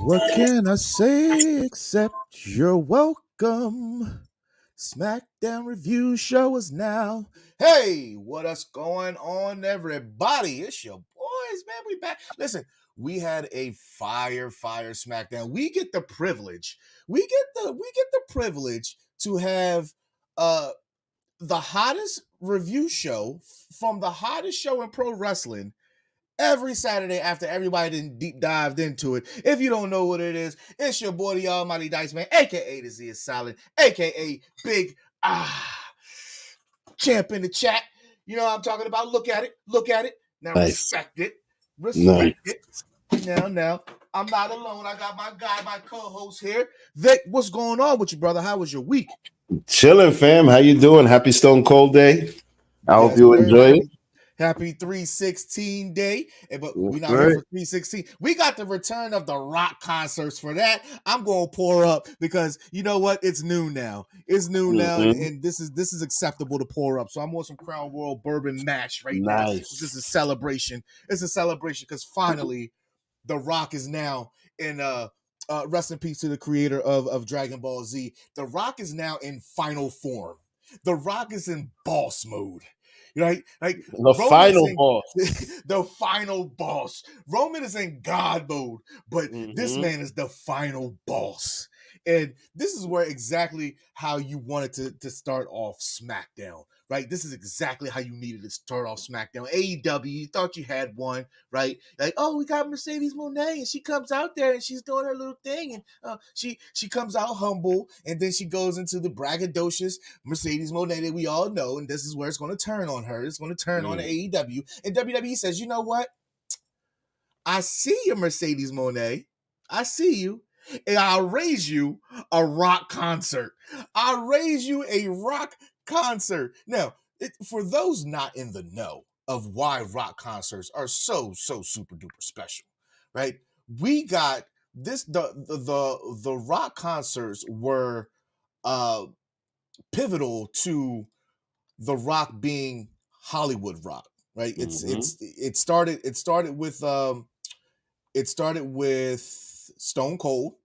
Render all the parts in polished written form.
What can I say except you're welcome? Smackdown review show is now. Hey, what's going on, everybody? It's your boys, man. We back. Listen, we had a fire Smackdown. We get the privilege. We get the privilege to have the hottest review show from the hottest show in pro wrestling every Saturday after everybody done deep dived into it. If you don't know what it is, it's your boy, the Almighty Dice Man, aka the Z is Silent, aka Big Champ in the chat. You know what I'm talking about? Look at it. Now Nice. respect it. Nice. Now, I'm not alone. I got my guy, my co-host here. Vic, what's going on with you, brother? How was your week? Chilling, fam. How you doing? Happy Stone Cold Day. I hope you enjoy it. Happy 316 day. But we're not here for 316. We got the return of the rock concerts. For that, I'm going to pour up because you know what? It's noon now. And this is acceptable to pour up. So I'm on some Crown Royal bourbon mash right now. This is a celebration. It's a celebration because finally the Rock is now in rest in peace to the creator of Dragon Ball Z. The Rock is now in final form. The Rock is in boss mode. Right? Like the final boss. The final boss. Roman is in God mode, but this man is the final boss. And this is where exactly how you wanted to start off SmackDown, right? This is exactly how you needed to start off SmackDown. AEW, you thought you had one, right? Like, oh, we got Mercedes Moné, and she comes out there and she's doing her little thing, and she comes out humble, and then she goes into the braggadocious Mercedes Moné that we all know, and this is where it's going to turn on her. It's going to turn on AEW, and WWE says, you know what? I see you, Mercedes Moné. I see you. And I'll raise you a rock concert. I'll raise you a rock concert. Now, for those not in the know of why rock concerts are so super duper special, right? We got this. The rock concerts were pivotal to the Rock being Hollywood rock, right? It started with Stone Cold,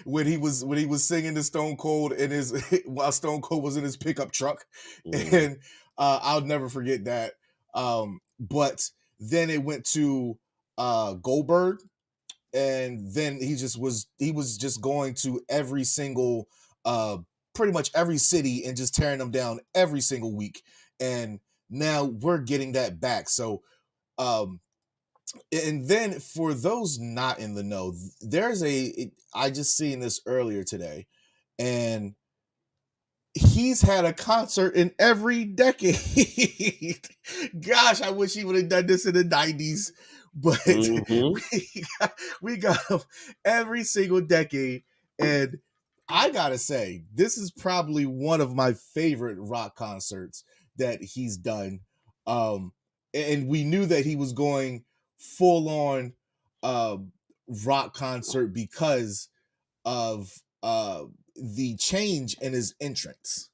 when he was singing to Stone Cold in his while Stone Cold was in his pickup truck, and I'll never forget that. But then it went to Goldberg, and then he was just going to every single pretty much every city and just tearing them down every single week, and now we're getting that back. So and then for those not in the know, I just seen this earlier today, and he's had a concert in every decade. Gosh, I wish he would have done this in the 90s, but we got him every single decade. And I gotta say, this is probably one of my favorite rock concerts that he's done. And we knew that he was going full on rock concert because of the change in his entrance.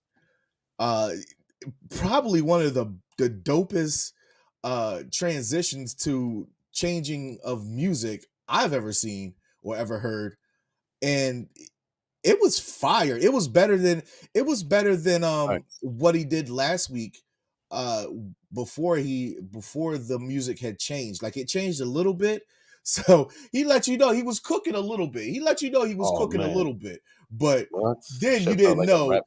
Probably one of the dopest transitions to changing of music I've ever seen or ever heard. And it was fire. It was better than what he did last week before the music had changed. Like, it changed a little bit. So he let you know he was cooking a little bit. He let you know he was cooking a little bit. But then you didn't know.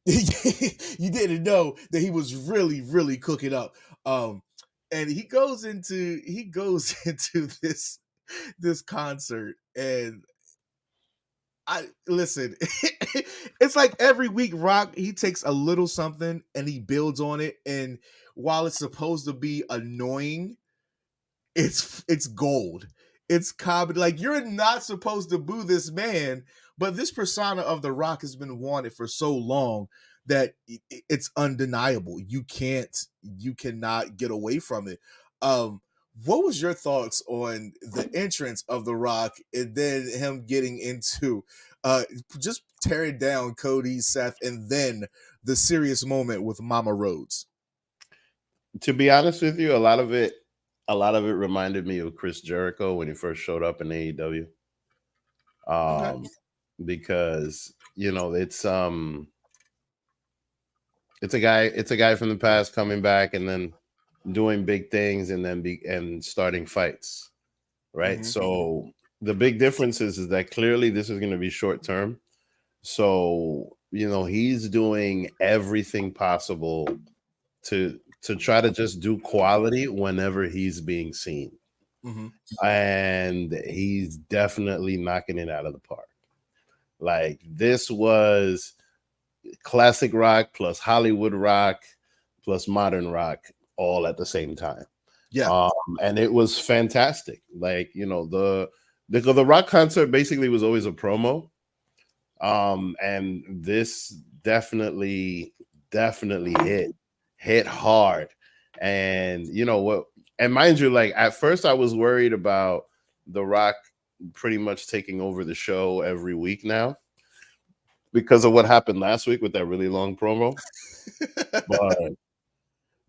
You didn't know that he was really, really cooking up. And he goes into this concert, and listen, it's like every week Rock, he takes a little something and he builds on it, and while it's supposed to be annoying, it's gold. It's comedy. Like, you're not supposed to boo this man, but this persona of The Rock has been wanted for so long that it's undeniable. You cannot get away from it. What was your thoughts on the entrance of The Rock and then him getting into just tearing down Cody, Seth, and then the serious moment with Mama Rhodes? To be honest with you, a lot of it a lot of it reminded me of Chris Jericho when he first showed up in AEW. Okay. Because it's a guy from the past coming back and then doing big things and then starting fights, right? Mm-hmm. So the big difference is that clearly this is going to be short term. So he's doing everything possible to try to just do quality whenever he's being seen, Mm-hmm. and he's definitely knocking it out of the park. Like, this was classic rock plus Hollywood rock plus modern rock all at the same time. Yeah. And it was fantastic. Like, the rock concert basically was always a promo. And this definitely hit hard. And you know what? And mind you, like, at first I was worried about The Rock pretty much taking over the show every week now because of what happened last week with that really long promo.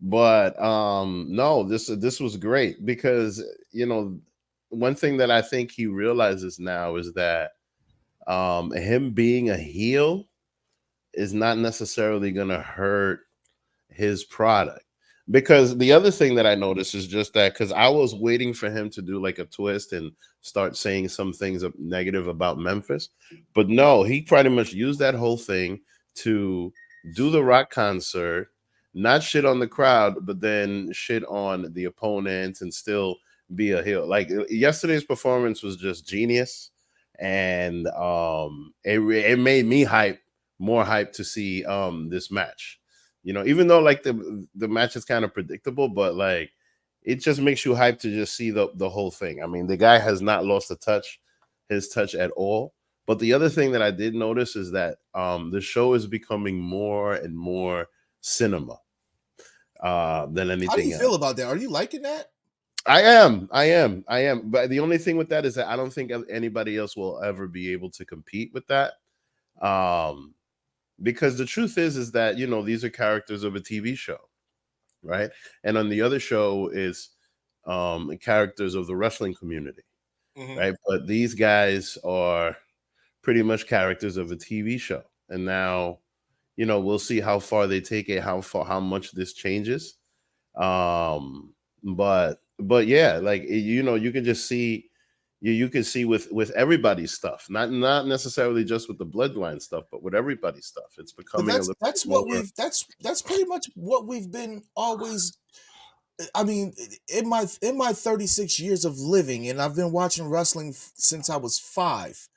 but no, this was great because one thing that I think he realizes now is that him being a heel is not necessarily going to hurt his product. Because the other thing that I noticed is just that, because I was waiting for him to do like a twist and start saying some things negative about Memphis. But no, he pretty much used that whole thing to do the Rock concert, not shit on the crowd, but then shit on the opponents and still be a heel. Like, yesterday's performance was just genius. And it made me more hype to see this match. Even though like the match is kind of predictable, but like it just makes you hyped to just see the whole thing. I mean, the guy has not lost his touch at all. But the other thing that I did notice is that the show is becoming more and more cinema than anything else. How do you feel about that? Are you liking that? I am. But the only thing with that is that I don't think anybody else will ever be able to compete with that. Because the truth is that these are characters of a TV show, right? And on the other show is characters of the wrestling community, right? But these guys are pretty much characters of a TV show, and now we'll see how far they take it, how much this changes. But yeah, like you can just see. You can see with everybody's stuff, not necessarily just with the Bloodline stuff, but with everybody's stuff. It's becoming a little that's more. that's pretty much what we've been always. I mean, in my 36 years of living, and I've been watching wrestling since I was 5.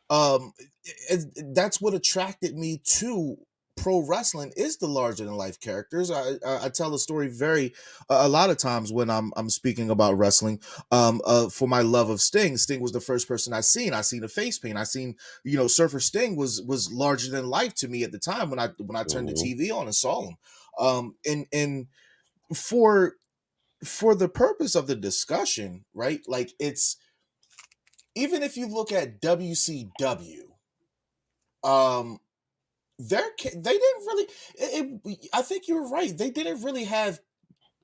That's what attracted me to pro wrestling is the larger than life characters. I tell a story a lot of times when I'm speaking about wrestling. For my love of Sting. Sting was the first person I seen. I seen a face paint. I seen Surfer Sting was larger than life to me at the time when I turned the TV on and saw him. And for the purpose of the discussion, right? Like, it's, even if you look at WCW, they didn't really. I think you're right. They didn't really have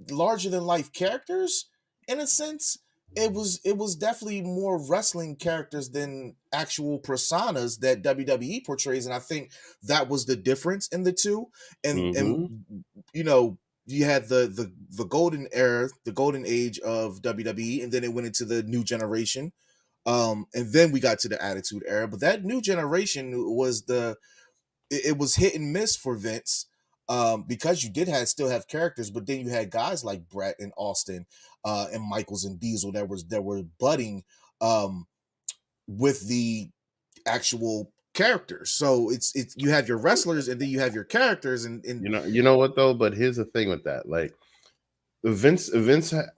larger than life characters in a sense. It was definitely more wrestling characters than actual personas that WWE portrays, and I think that was the difference in the two. And you had the golden era, the golden age of WWE, and then it went into the new generation. And then we got to the Attitude Era, but that new generation was it was hit and miss for Vince, because you still have characters, but then you had guys like Brett and Austin, and Michaels and Diesel that were budding, with the actual characters. So it's you have your wrestlers and then you have your characters, and you know what though. But here's the thing with that, like Vince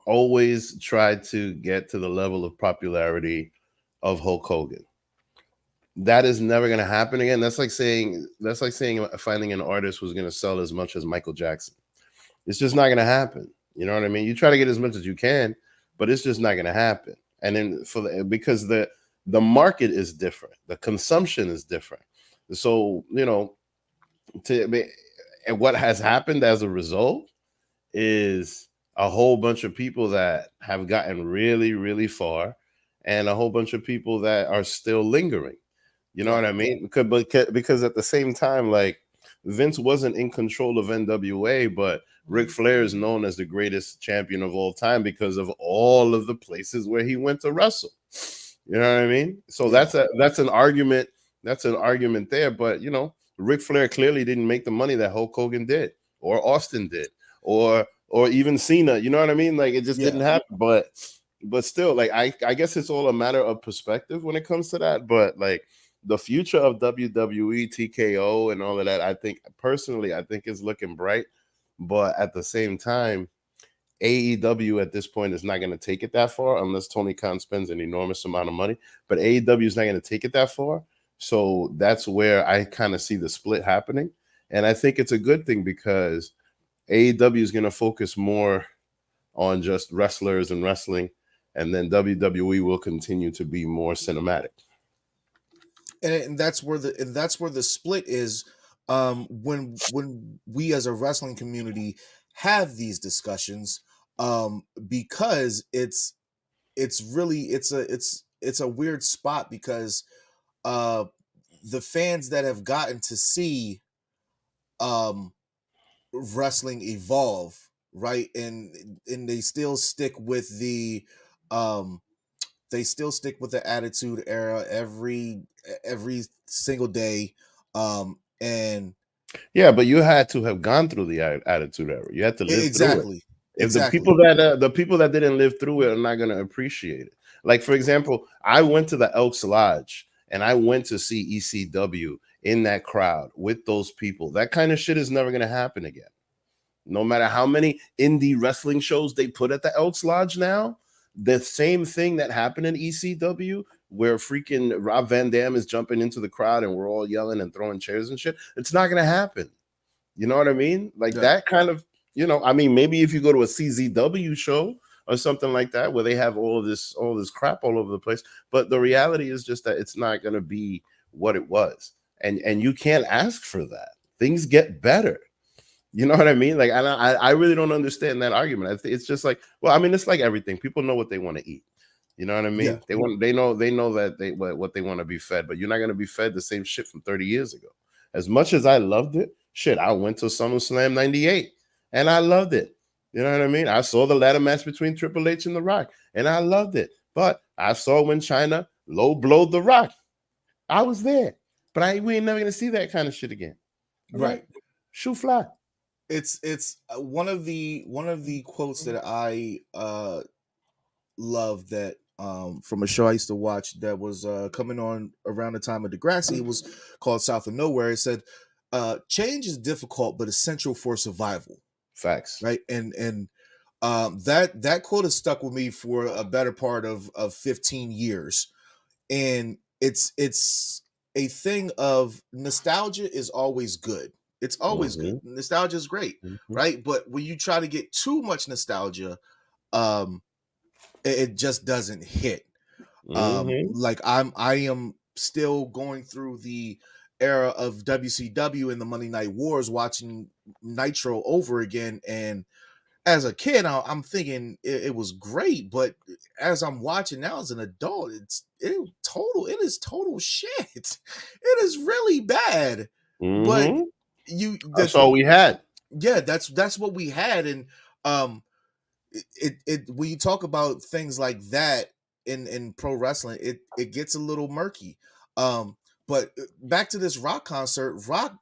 always tried to get to the level of popularity of Hulk Hogan. That is never going to happen again. That's like saying finding an artist who's going to sell as much as Michael Jackson. It's just not going to happen. You know what I mean? You try to get as much as you can, but it's just not going to happen. And then because the market is different, the consumption is different. So and what has happened as a result is a whole bunch of people that have gotten really, really far, and a whole bunch of people that are still lingering. You know what I mean? Because at the same time, like, Vince wasn't in control of NWA, but Ric Flair is known as the greatest champion of all time because of all of the places where he went to wrestle. You know what I mean? So that's an argument. That's an argument there. But you know, Ric Flair clearly didn't make the money that Hulk Hogan did, or Austin did, or even Cena. You know what I mean? Like, it just didn't happen. But still, like, I guess it's all a matter of perspective when it comes to that. But like, the future of WWE, TKO, and all of that, I think personally, I think is looking bright. But at the same time, AEW at this point is not going to take it that far unless Tony Khan spends an enormous amount of money. But AEW is not going to take it that far. So that's where I kind of see the split happening. And I think it's a good thing because AEW is going to focus more on just wrestlers and wrestling. And then WWE will continue to be more cinematic. And that's where the split is. When we as a wrestling community have these discussions, because it's a weird spot because the fans that have gotten to see wrestling evolve, right, and they still stick with the Attitude Era every single day, and yeah, but you had to have gone through the Attitude Era. You had to live through it. If the people that didn't live through it are not going to appreciate it. Like, for example, I went to the Elks Lodge and I went to see ECW in that crowd with those people. That kind of shit is never going to happen again. No matter how many indie wrestling shows they put at the Elks Lodge now, the same thing that happened in ECW, where freaking Rob Van Dam is jumping into the crowd and we're all yelling and throwing chairs and shit, it's not going to happen. You know what I mean? Like, that kind of, you know, I mean, maybe if you go to a CZW show or something like that, where they have all this crap all over the place. But the reality is just that it's not going to be what it was. And you can't ask for that. Things get better. You know what I mean? Like, I really don't understand that argument. It's just like, well, I mean, it's like everything. People know what they want to eat. You know what I mean? Yeah. They know that what they want to be fed, but you're not going to be fed the same shit from 30 years ago. As much as I loved it, shit, I went to SummerSlam 98 and I loved it. You know what I mean? I saw the ladder match between Triple H and The Rock and I loved it. But I saw when China low blowed The Rock. I was there, but we ain't never going to see that kind of shit again. Right. Shoe fly. It's one of the quotes that I love that from a show I used to watch that was coming on around the time of Degrassi. It was called South of Nowhere. It said, change is difficult but essential for survival. Facts. Right. And that quote has stuck with me for a better part of 15 years. And it's a thing of nostalgia is always good. It's always good. Nostalgia is great, right? But when you try to get too much nostalgia, it just doesn't hit. Like I am still going through the era of WCW and the Monday Night Wars, watching Nitro over again. And as a kid, I'm thinking it was great, but as I'm watching now as an adult, it is total shit. It is really bad. But that's all we had. Yeah, that's what we had. And it when you talk about things like that in pro wrestling, it gets a little murky. But back to this Rock concert, Rock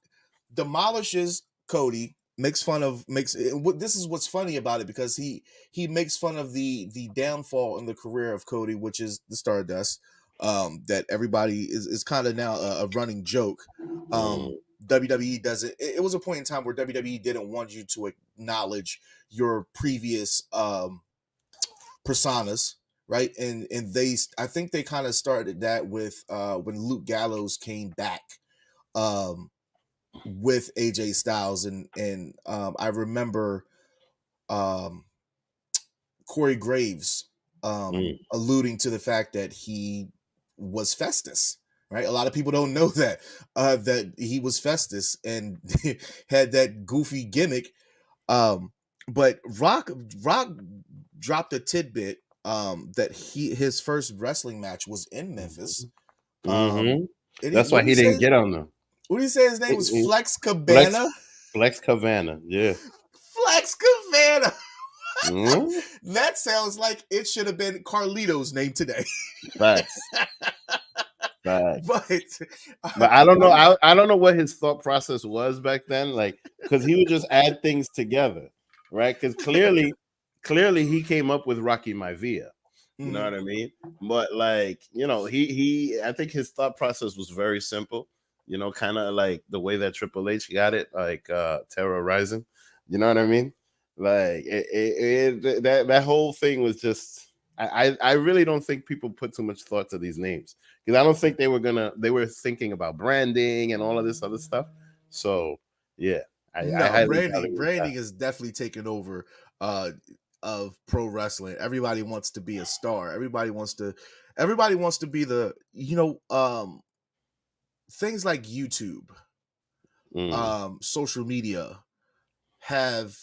demolishes Cody, this is what's funny about it, because he makes fun of the downfall in the career of Cody, which is the Stardust, that everybody is kind of now a running joke. WWE doesn't. It was a point in time where WWE didn't want you to acknowledge your previous personas, right? And I think they kind of started that with when Luke Gallows came back with AJ Styles, and I remember Corey Graves alluding to the fact that he was Festus. Right, a lot of people don't know that that he was Festus and had that goofy gimmick. but Rock dropped a tidbit that his first wrestling match was in Memphis. Mm-hmm. And That's why he didn't get on them. what did he say his name was? He- Flex Flex Cabana. Flex Cabana. Yeah. Flex Cabana. Mm-hmm. That sounds like it should have been Carlito's name today. Facts. Facts. But But I don't know. I don't know what his thought process was back then. Like, because he would just add things together, right? Because clearly he came up with Rocky Maivia. You know what I mean? But like, you know, I think his thought process was very simple. You know, kind of like the way that Triple H got it, like terrorizing. You know what I mean? Like that whole thing was just. I really don't think people put too much thought to these names because I don't think they were thinking about branding and all of this other stuff. So yeah, I no, highly doubt it was branding that. is definitely taken over of pro wrestling. Everybody wants to be a star. Everybody wants to be the, things like YouTube, social media have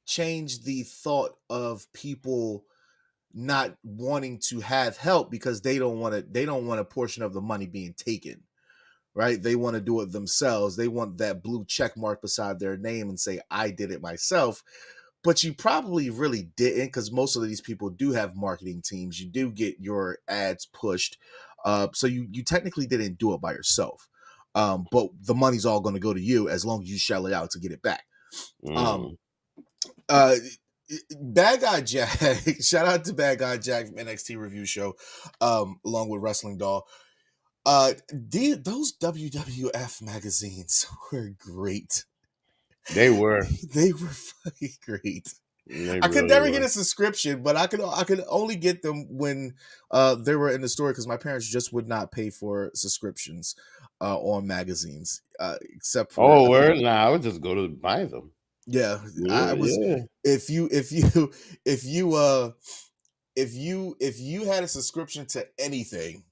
changed the thought of people not wanting to have help because they don't want a portion of the money being taken, right? They want to do it themselves. They want that blue check mark beside their name and say, I did it myself. But you probably really didn't, because most of these people do have marketing teams. You do get your ads pushed. So you technically didn't do it by yourself. But the money's all going to go to you as long as you shell it out to get it back. Uh, Bad Guy Jack, shout out to Bad Guy Jack from NXT Review Show, along with Wrestling Doll. Those WWF magazines were great. They were Fucking great. They I could really never were. get a subscription, but I could only get them when they were in the store because my parents just would not pay for subscriptions on magazines, except for Oh, word? Nah, I would just go to buy them. yeah. I Yeah, was yeah. if you if you had a subscription to anything,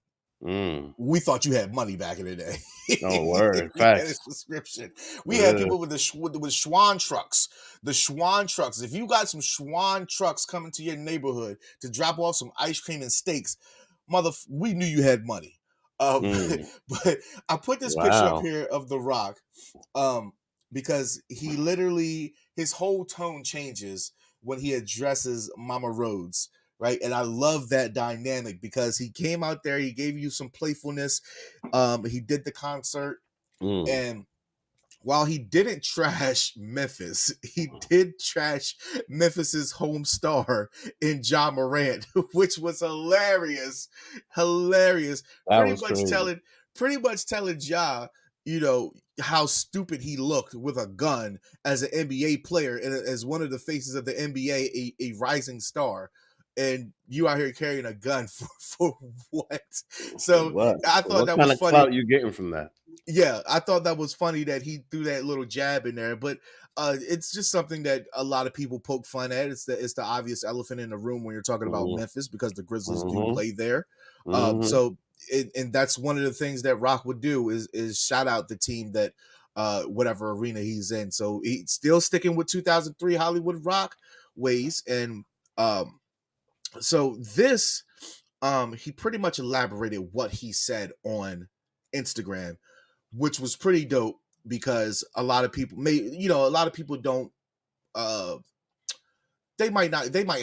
we thought you had money back in the day. Oh, word. We had a Facts. subscription. We had people with with Schwann trucks. The Schwann trucks. If you got some Schwann trucks coming to your neighborhood to drop off some ice cream and steaks, we knew you had money. But I put this picture up Wow. here of The Rock, because he literally, his whole tone changes when he addresses Mama Rhodes, right? And I love that dynamic because he came out there, he gave you some playfulness. He did the concert, and while he didn't trash Memphis, he did trash Memphis's home star in John Morant, which was hilarious. Hilarious. That was crazy. Pretty much telling Ja, how stupid he looked with a gun as an NBA player and as one of the faces of the NBA, a rising star. And you out here carrying a gun for what? So What? I thought What that kind was of funny. clout you getting from that? Yeah, I thought that was funny that he threw that little jab in there, but it's just something that a lot of people poke fun at. It's the obvious elephant in the room when you're talking about Memphis because the Grizzlies do play there. So and that's one of the things that Rock would do is shout out the team that whatever arena he's in. So he's still sticking with 2003 Hollywood Rock ways, and so this he pretty much elaborated what he said on Instagram, which was pretty dope because a lot of people don't they might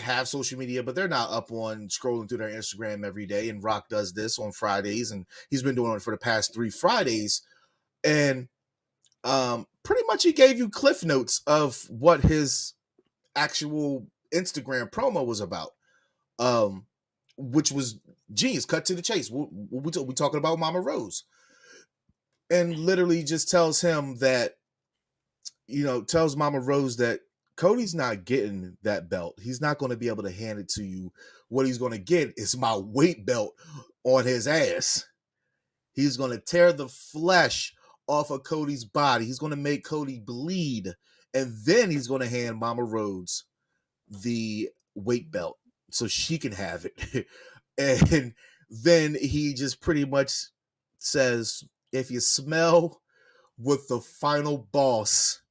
have social media, but they're not up on scrolling through their Instagram every day. And Rock does this on Fridays, and he's been doing it for the past 3 Fridays. And pretty much he gave you cliff notes of what his actual Instagram promo was about. Which was genius, cut to the chase. We talking about Mama Rose, and literally just tells him that, tells Mama Rose that Cody's not getting that belt. He's not going to be able to hand it to you. What he's going to get is my weight belt on his ass. He's going to tear the flesh off of Cody's body. He's going to make Cody bleed. And then he's going to hand Mama Rhodes the weight belt so she can have it. And then he just pretty much says, if you smell what the final boss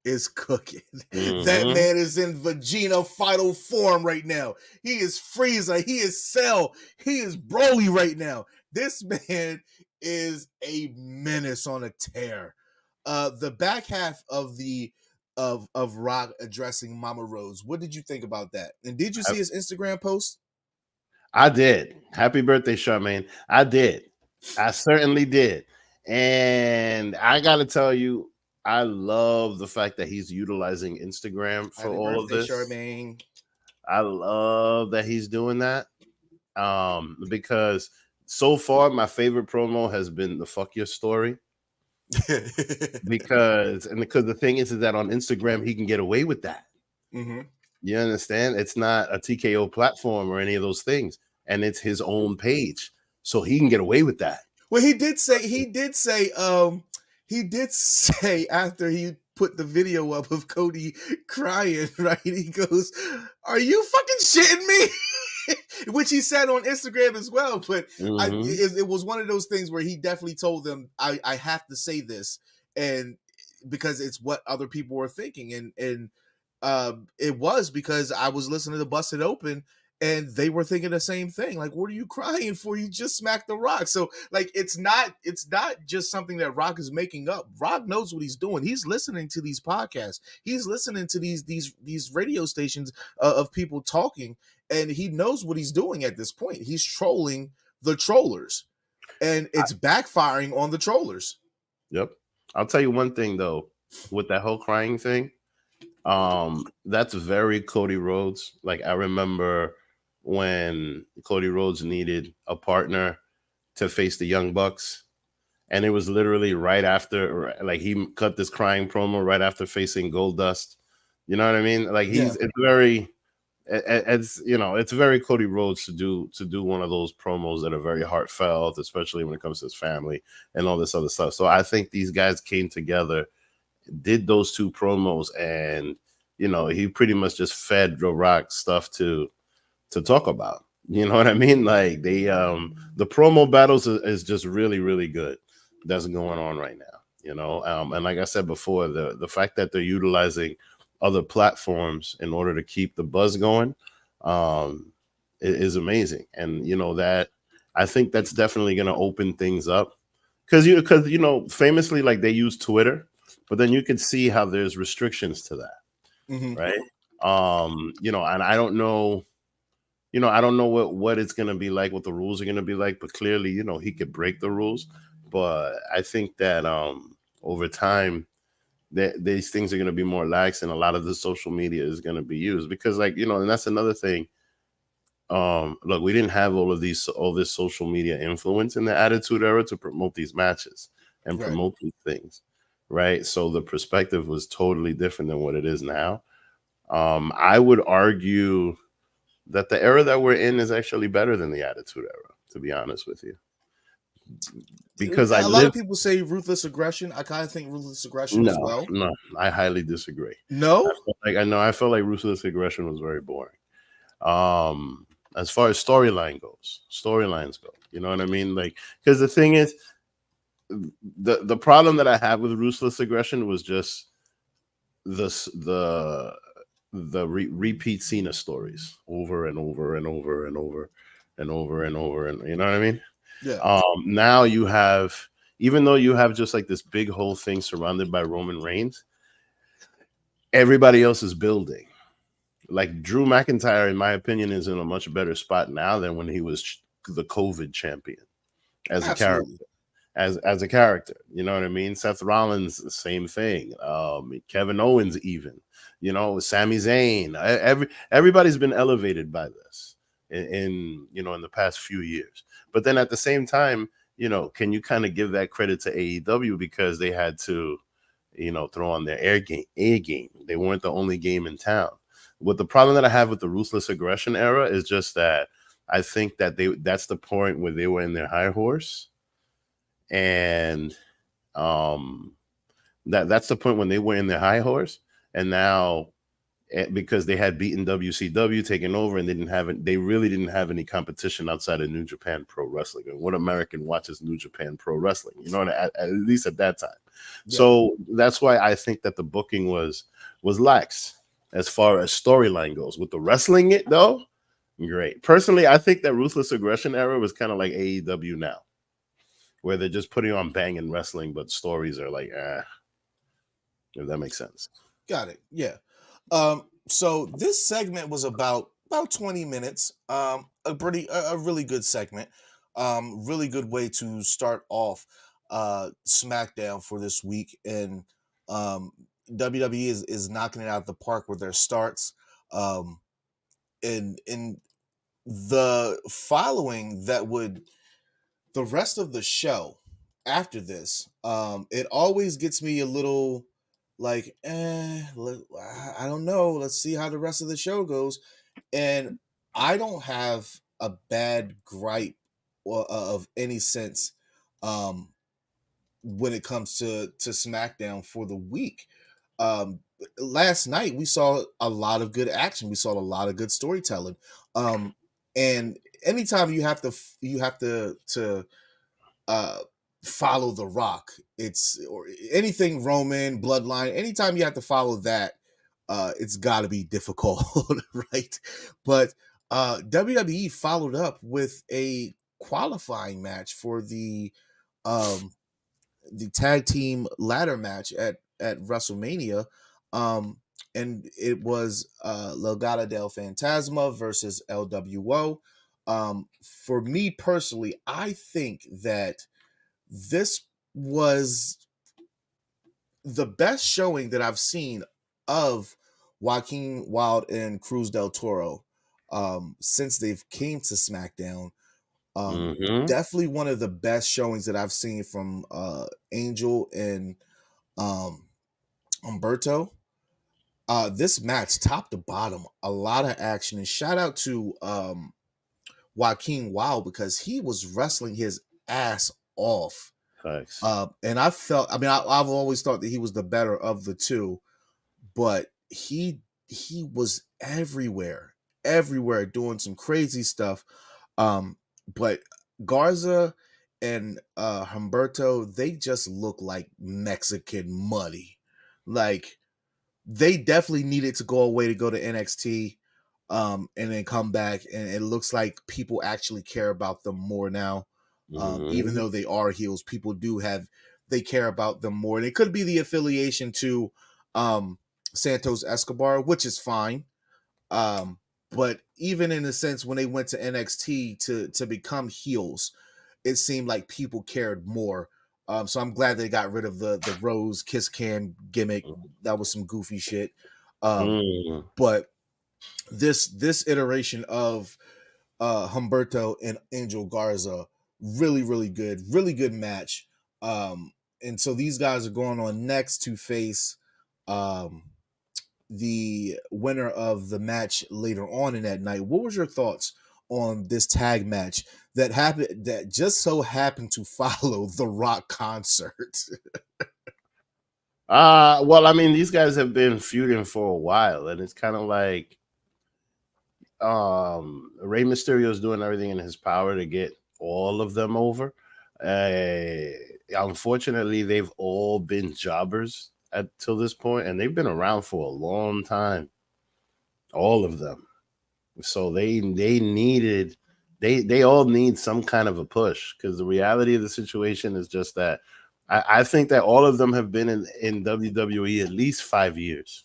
is cooking. That Mm-hmm. man is in Vegeta final form right now. He is Frieza. He is Cell. He is Broly right now. This man is a menace on a tear. The back half of the of Rock addressing Mama Rose. What did you think about that? And did you see his Instagram post? I did. Happy birthday, Charmaine. I did. I certainly did. And I got to tell you, I love the fact that he's utilizing Instagram for Happy all of birthday, this. Charmaine. I love that he's doing that. Because so far my favorite promo has been the fuck your story. because the thing is that on Instagram he can get away with that. Mm-hmm. You understand? It's not a TKO platform or any of those things, and it's his own page, so he can get away with that. Well, he did say after he put the video up of Cody crying, right? He goes, "Are you fucking shitting me?" Which he said on Instagram as well. But it was one of those things where he definitely told them, I have to say this, and because it's what other people were thinking, and it was because I was listening to Busted Open, and they were thinking the same thing. Like, what are you crying for? You just smacked the Rock. So, like, it's not just something that Rock is making up. Rock knows what he's doing. He's listening to these podcasts. He's listening to these radio stations of people talking, and he knows what he's doing at this point. He's trolling the trollers, and it's backfiring on the trollers. Yep. I'll tell you one thing though, with that whole crying thing, that's very Cody Rhodes. Like, I remember when Cody Rhodes needed a partner to face the Young Bucks, and it was literally right after, like, he cut this crying promo right after facing Goldust. You know what I mean? Like, it's very, it's very Cody Rhodes to do one of those promos that are very heartfelt, especially when it comes to his family and all this other stuff. So I think these guys came together, did those two promos, and he pretty much just fed The Rock stuff to talk about. You know what I mean? Like, they the promo battles is just really, really good. That's going on right now. And like I said before, the fact that they're utilizing other platforms in order to keep the buzz going is amazing. And that, I think that's definitely going to open things up, because famously, like, they use Twitter, but then you can see how there's restrictions to that. Mm-hmm. Right. And I don't know, what it's going to be like, what the rules are going to be like, but clearly, he could break the rules. But I think that over time, these things are going to be more lax, and a lot of the social media is going to be used, because, like, and that's another thing. Look, we didn't have all this social media influence in the Attitude Era to promote these matches and promote these things, right? So the perspective was totally different than what it is now. I would argue that the era that we're in is actually better than the Attitude Era, to be honest with you. Because a lot of people say Ruthless Aggression. I kind of think Ruthless Aggression as well. No, I highly disagree. No, I felt like Ruthless Aggression was very boring. As far as storylines go, you know what I mean? Like, because the thing is, the problem that I have with Ruthless Aggression was just the repeat Cena stories over and over and over and over and over and over, and you know what I mean? Yeah. Now you have, even though you have just like this big whole thing surrounded by Roman Reigns, everybody else is building. Like, Drew McIntyre, in my opinion, is in a much better spot now than when he was the COVID champion as a character. As a character, you know what I mean? Seth Rollins, the same thing. Kevin Owens, even, Sami Zayn. Everybody's been elevated by this in the past few years. But then at the same time, can you kind of give that credit to AEW, because they had to, throw on their A game. They weren't the only game in town. What the problem that I have with the Ruthless Aggression era is just that I think that that's the point where they were in their high horse. And that's the point when they were in their high horse, and now, because they had beaten WCW, taken over, and they really didn't have any competition outside of New Japan Pro Wrestling. And what American watches New Japan Pro Wrestling? At least at that time. Yeah. So that's why I think that the booking was lax as far as storyline goes. With the wrestling, it though, great. Personally, I think that Ruthless Aggression era was kind of like AEW now, where they're just putting on banging wrestling, but stories are like, if that makes sense. Got it. Yeah. So this segment was about 20 minutes. A really good segment. Really good way to start off SmackDown for this week. And WWE is knocking it out of the park with their starts. And the following that would the rest of the show after this, it always gets me a little like, I don't know. Let's see how the rest of the show goes. And I don't have a bad gripe of any sense um, when it comes to SmackDown for the week. Um, Last night we saw a lot of good action. We saw a lot of good storytelling. And anytime you have to uh follow the Rock, it's or anything Roman Bloodline, anytime you have to follow that, it's got to be difficult. Right? But WWE followed up with a qualifying match for um the tag team ladder match at WrestleMania. um and it was Legado del Fantasma versus LWO. For me personally, I think that this was the best showing that I've seen of Joaquin Wild and Cruz del Toro since they've came to SmackDown. Mm-hmm. Definitely one of the best showings that I've seen from Angel and um, Umberto. This match, top to bottom, a lot of action, and shout out to Joaquin Wild because he was wrestling his ass off. Thanks. And I've always thought that he was the better of the two, but he was everywhere doing some crazy stuff. But Garza and Humberto, they just look like Mexican money. Like they definitely needed to go away to go to NXT, and then come back, and it looks like people actually care about them more now. Even Mm-hmm. though they are heels, people they care about them more. And it could be the affiliation to Santos Escobar, which is fine. Um, but even in a sense, when they went to NXT to become heels, it seemed like people cared more. So I'm glad they got rid of the Rose kiss cam gimmick. That was some goofy shit. Mm-hmm. But this iteration of Humberto and Angel Garza, really good match. And so these guys are going on next to face um, the winner of the match later on in that night. What was your thoughts on this tag match that just so happened to follow the Rock concert? Well, I mean, these guys have been feuding for a while, and it's kind of like Rey Mysterio is doing everything in his power to get all of them over. Uh, Unfortunately, they've all been jobbers till this point, and they've been around for a long time, all of them. So they all need some kind of a push, because the reality of the situation is just that I think that all of them have been in WWE at least 5 years,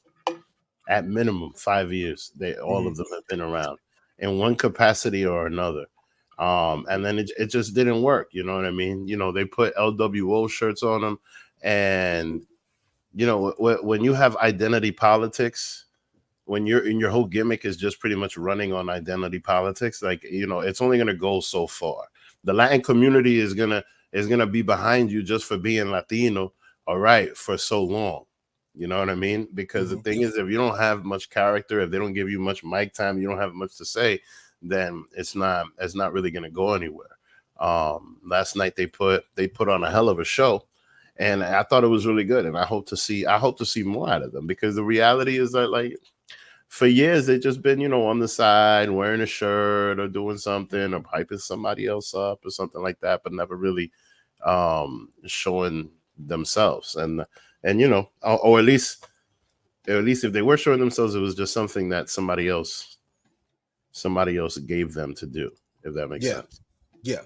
at minimum 5 years. They all of them have been around in one capacity or another. And then it just didn't work. You know what I mean? You know, they put LWO shirts on them, and you know when you have identity politics, when you're in your whole gimmick is just pretty much running on identity politics, like, you know, it's only going to go so far. The Latin community is gonna be behind you just for being Latino, all right, for so long. You know what I mean? Because the thing is, if you don't have much character, if they don't give you much mic time, you don't have much to say, then it's not really going to go anywhere. Last night they put on a hell of a show, and I thought it was really good, and I hope to see more out of them, because the reality is that, like, for years they've just been, you know, on the side wearing a shirt or doing something or hyping somebody else up or something like that, but never really showing themselves, and you know, or at least if they were showing themselves, it was just something that somebody else gave them to do, if that makes sense. Yeah.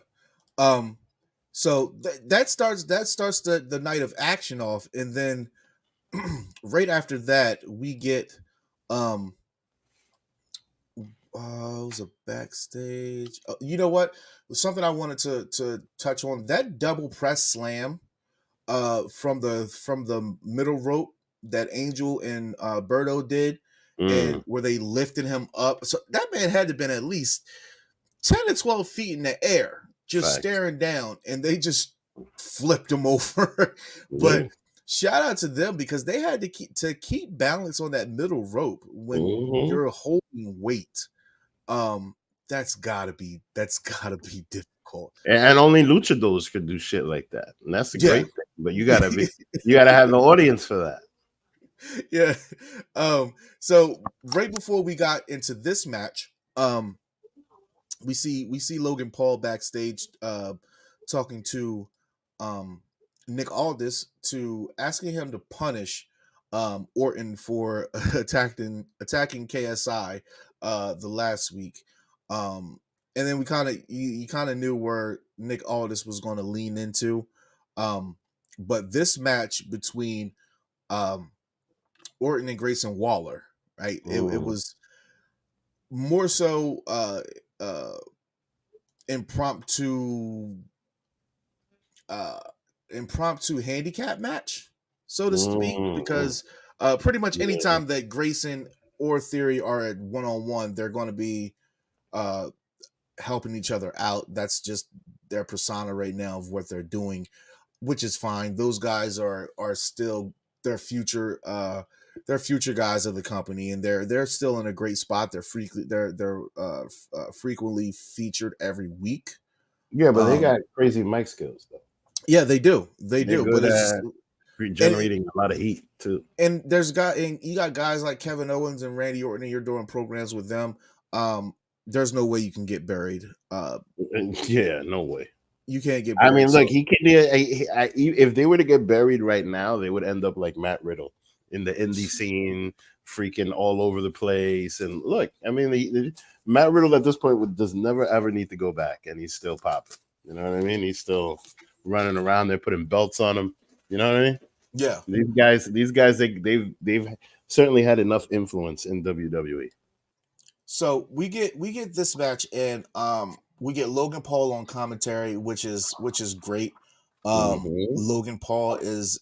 So that starts the night of action off, and then right after that we get it was a backstage. You know what? Something I wanted to touch on, that double press slam from the middle rope that Angel and Berto did, and where they lifted him up. So that man had to been at least 10 to 12 feet in the air, just staring down, and they just flipped him over. But shout out to them, because they had to keep balance on that middle rope when you're holding weight. That's gotta be difficult. And only luchadors could do shit like that, and that's the great thing. But you gotta have the audience for that. Yeah. So right before we got into this match, we see Logan Paul backstage talking to Nick Aldis, to asking him to punish Orton for attacking KSI the last week. And then we you kind of knew where Nick Aldis was going to lean into. But this match between Orton and Grayson Waller, right? It was more so impromptu handicap match, so to speak, because pretty much anytime that Grayson or Theory are at one-on-one, they're going to be helping each other out. That's just their persona right now of what they're doing, which is fine. Those guys are still their future guys of the company, and they're still in a great spot. They're frequently featured every week. Yeah, but they got crazy mic skills though. Yeah, they do. They're good, but it's generating a lot of heat too. And you got guys like Kevin Owens and Randy Orton, and you're doing programs with them. There's no way you can get buried. Yeah, no way. You can't get buried. I mean, look, he could be if they were to get buried right now, they would end up like Matt Riddle in the indie scene, freaking all over the place. And look, I mean, Matt Riddle at this point does never ever need to go back, and he's still popping. You know what I mean? He's still running around there, putting belts on him. You know what I mean? Yeah. These guys, they've certainly had enough influence in WWE. So we get this match, and we get Logan Paul on commentary, which is great. Logan Paul is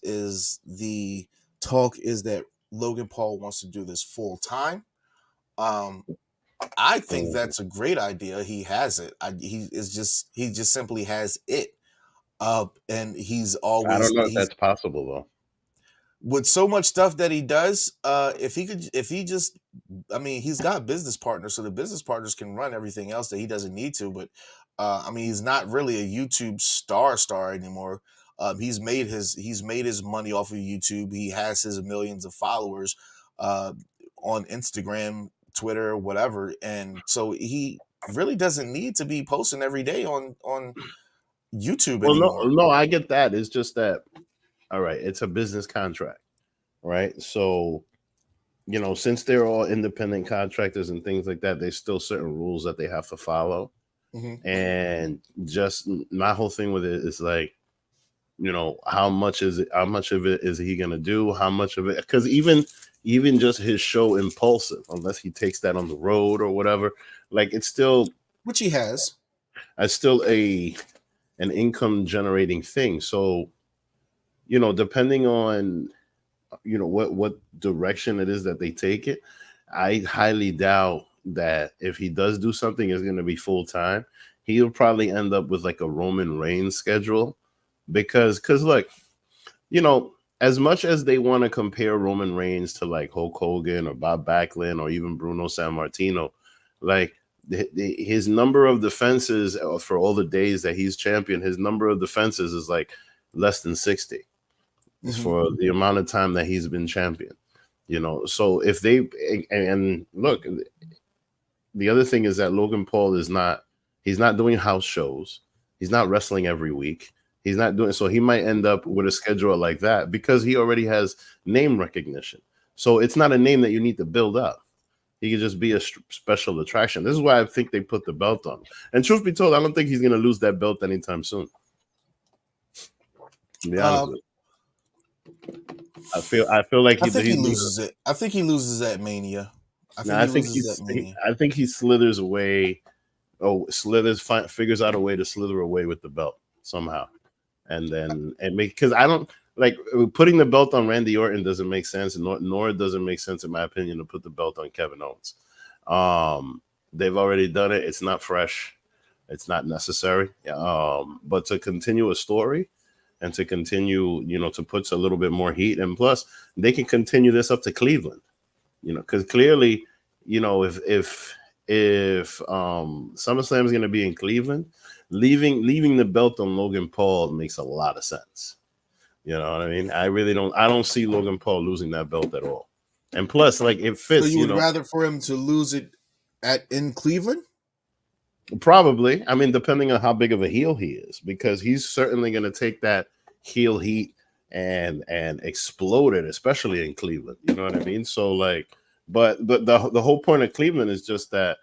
the talk is that Logan Paul wants to do this full time. I think that's a great idea. He has it. He just simply has it. And he's always. I don't know if that's possible though. With so much stuff that he does, he's got business partners, so the business partners can run everything else that he doesn't need to. But he's not really a YouTube star anymore. He's made his money off of YouTube. He has his millions of followers on Instagram, Twitter, whatever, and so he really doesn't need to be posting every day on YouTube anymore. No, I get that. It's just that. All right, it's a business contract, right? So, you know, since they're all independent contractors and things like that, there's still certain rules that they have to follow. And just my whole thing with it is like, you know, how much of it is he gonna do? How much of it? Because even just his show Impulsive, unless he takes that on the road or whatever, like it's still, which he has, it's still an income generating thing. So, you know, depending on, you know, what direction it is that they take it, I highly doubt that if he does do something, it's going to be full time. He'll probably end up with like a Roman Reigns schedule because look, you know, as much as they want to compare Roman Reigns to like Hulk Hogan or Bob Backlund or even Bruno Sammartino, like his number of defenses for all the days that he's champion, his number of defenses is like less than 60. For the amount of time that he's been champion, you know. So if they and look, the other thing is that Logan Paul he's not doing house shows. He's not wrestling every week. He's not doing so. He might end up with a schedule like that because he already has name recognition. So it's not a name that you need to build up. He could just be a special attraction. This is why I think they put the belt on. And truth be told, I don't think he's going to lose that belt anytime soon. To be honest with you. I feel like he loses it. I think he loses at Mania. I think he slithers away. Figures out a way to slither away with the belt somehow, and then because I don't like putting the belt on Randy Orton doesn't make sense, nor it doesn't make sense in my opinion to put the belt on Kevin Owens. They've already done it. It's not fresh. It's not necessary. But to continue a story and to continue, to put a little bit more heat, and plus they can continue this up to Cleveland, because clearly, if SummerSlam is going to be in Cleveland, leaving the belt on Logan Paul makes a lot of sense. You know what I mean? I don't see Logan Paul losing that belt at all. And plus, like, it fits. So you would rather for him to lose it in Cleveland? Probably. I mean, depending on how big of a heel he is, because he's certainly going to take that heel heat and explode it, especially in Cleveland. You know what I mean? So, like, but the whole point of Cleveland is just that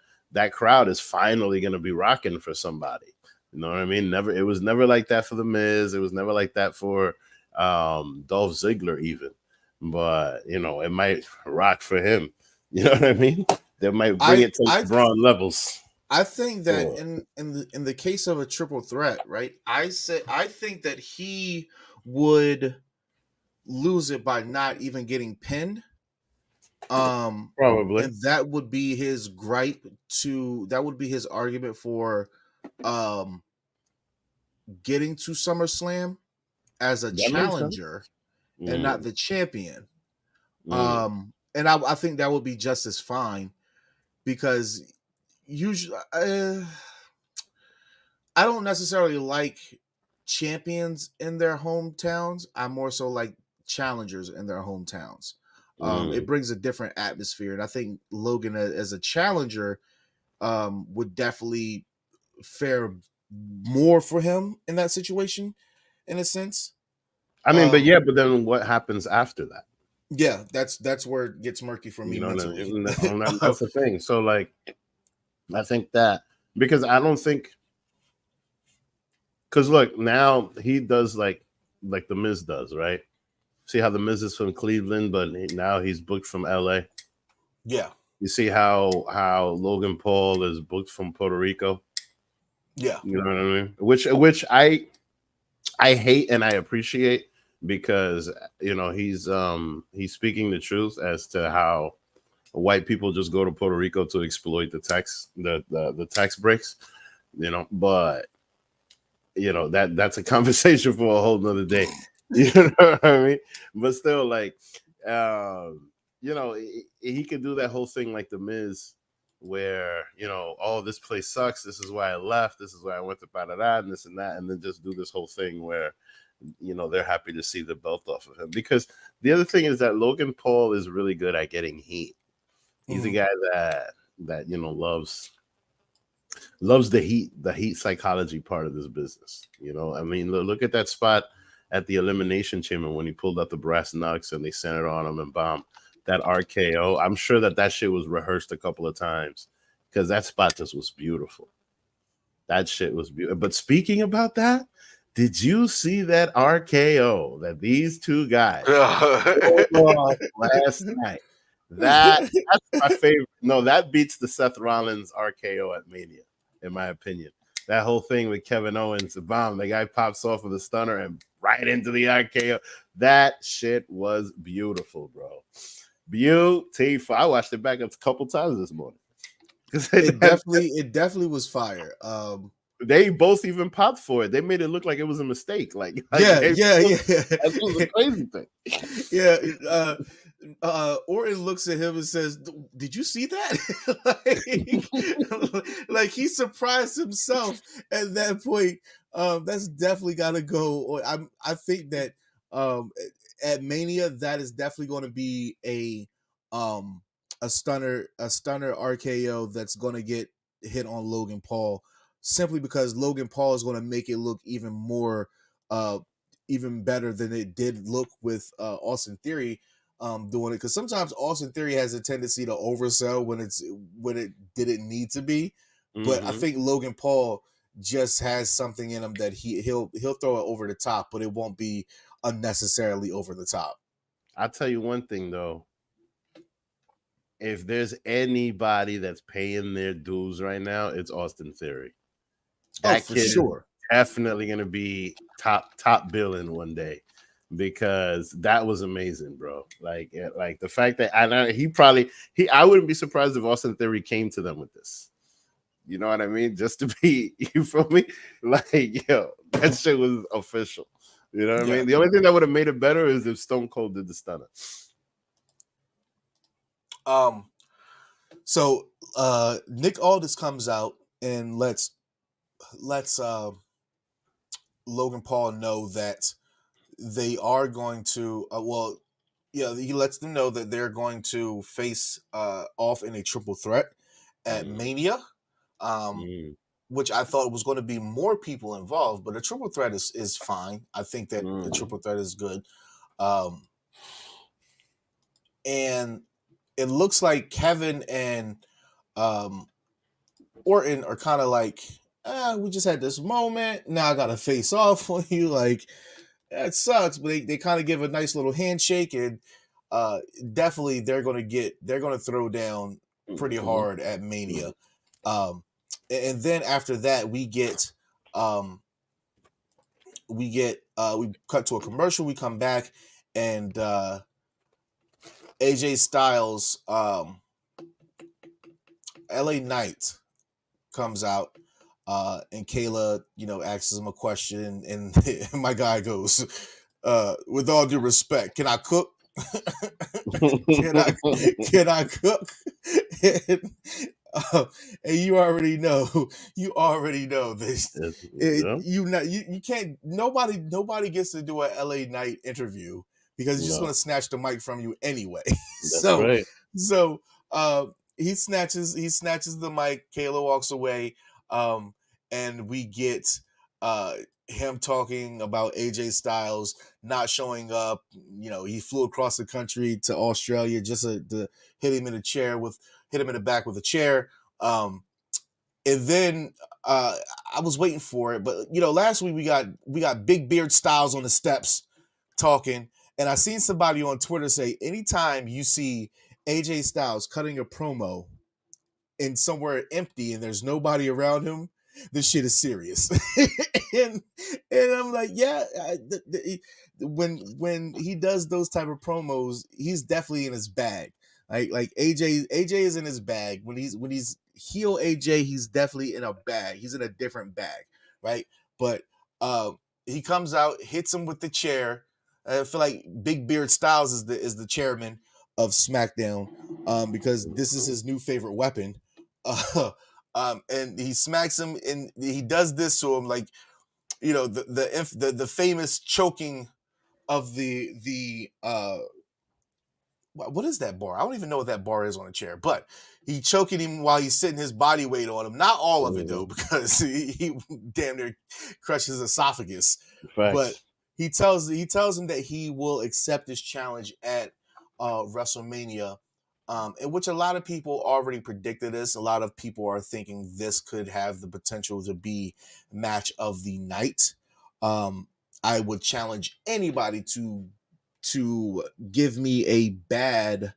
crowd is finally going to be rocking for somebody. You know what I mean? It was never like that for The Miz. It was never like that for Dolph Ziggler even. But, it might rock for him. You know what I mean? That might bring it to Braun levels. I think that in the case of a triple threat, right? I think that he would lose it by not even getting pinned. Probably. And that would be his gripe that would be his argument for getting to SummerSlam as a challenger and not the champion. And I think that would be just as fine, because usually I don't necessarily like champions in their hometowns. I more so like challengers in their hometowns. It brings a different atmosphere, and I think Logan as a challenger would definitely fare more for him in that situation, in a sense. I mean, but then what happens after that? Yeah, that's where it gets murky for me mentally. That's the thing. So, like, I think that because I don't think, because look, now he does like The Miz does, right? See how The Miz is from Cleveland, but now he's booked from LA. Yeah. You see how Logan Paul is booked from Puerto Rico. Yeah. You know what I mean? Which I hate and I appreciate, because he's speaking the truth as to how white people just go to Puerto Rico to exploit the tax breaks, but that's a conversation for a whole nother day. You know what I mean? But still, like, he could do that whole thing like The Miz, where, oh, this place sucks. This is why I left. This is why I went to Panama and this and that. And then just do this whole thing where, they're happy to see the belt off of him. Because the other thing is that Logan Paul is really good at getting heat. He's a guy that loves the heat psychology part of this business. I mean, look at that spot at the Elimination Chamber when he pulled out the brass knucks and they centered on him and bombed that RKO. I'm sure that shit was rehearsed a couple of times, because that spot just was beautiful. That shit was beautiful. But speaking about that, did you see that RKO that these two guys last night? That's my favorite. No, that beats the Seth Rollins RKO at Mania, in my opinion. That whole thing with Kevin Owens, the bomb, the guy pops off with a stunner and right into the RKO. That shit was beautiful, bro. Beautiful. I watched it back a couple times this morning. It definitely was fire. They both even popped for it. They made it look like it was a mistake. Like yeah. That was a crazy thing. Yeah. Orton looks at him and says, "Did you see that?" like he surprised himself at that point. That's definitely got to go. I think that at Mania, that is definitely going to be a stunner RKO that's going to get hit on Logan Paul, simply because Logan Paul is going to make it look even more even better than it did look with Austin Theory doing it, because sometimes Austin Theory has a tendency to oversell when it didn't need to be. But I think Logan Paul just has something in him that he'll throw it over the top, but it won't be unnecessarily over the top. I'll tell you one thing though. If there's anybody that's paying their dues right now, it's Austin Theory. That for kid sure. is definitely gonna be top billing one day, because that was amazing, bro. Like the fact that I wouldn't be surprised if Austin Theory came to them with this. You know what I mean? Just to be, you feel me? Like, yo, that shit was official. You know what I mean? The only thing that would have made it better is if Stone Cold did the stunner. So Nick Aldis comes out and lets Logan Paul know that they are going to he lets them know that they're going to face off in a triple threat at Mania, which I thought was going to be more people involved, but a triple threat is fine. I think that the triple threat is good. And it looks like Kevin and Orton are kind of like, we just had this moment. Now I got to face off on you. Like, that sucks. But they kind of give a nice little handshake, and definitely they're going to throw down pretty hard at Mania. And then after that, we cut to a commercial. We come back, and AJ Styles, LA Knight comes out, and Kayla, asks him a question, and my guy goes, with all due respect, can I cook? can I cook? And you already know this. You can't. Nobody gets to do a LA Knight interview because he's just going to snatch the mic from you anyway. So he snatches the mic. Kayla walks away, and we get him talking about AJ Styles not showing up. He flew across the country to Australia just to hit him in the back with a chair. And then I was waiting for it, but last week we got Big Beard Styles on the steps talking, and I seen somebody on Twitter say, anytime you see AJ Styles cutting a promo in somewhere empty and there's nobody around him, this shit is serious. and I'm like, when he does those type of promos, he's definitely in his bag. Like AJ is in his bag. When he's heel AJ, he's definitely in a bag. He's in a different bag, right? But he comes out, hits him with the chair. I feel like Big Beard Styles is the chairman of SmackDown, because this is his new favorite weapon. And he smacks him, and he does this to him, like, the famous choking of the what is that bar? I don't even know what that bar is on a chair, but he choking him while he's sitting his body weight on him. Not all of it though, because he damn near crushes his esophagus. Facts. But he tells him that he will accept this challenge at WrestleMania, in which a lot of people already predicted this. A lot of people are thinking this could have the potential to be match of the night. I would challenge anybody to give me a bad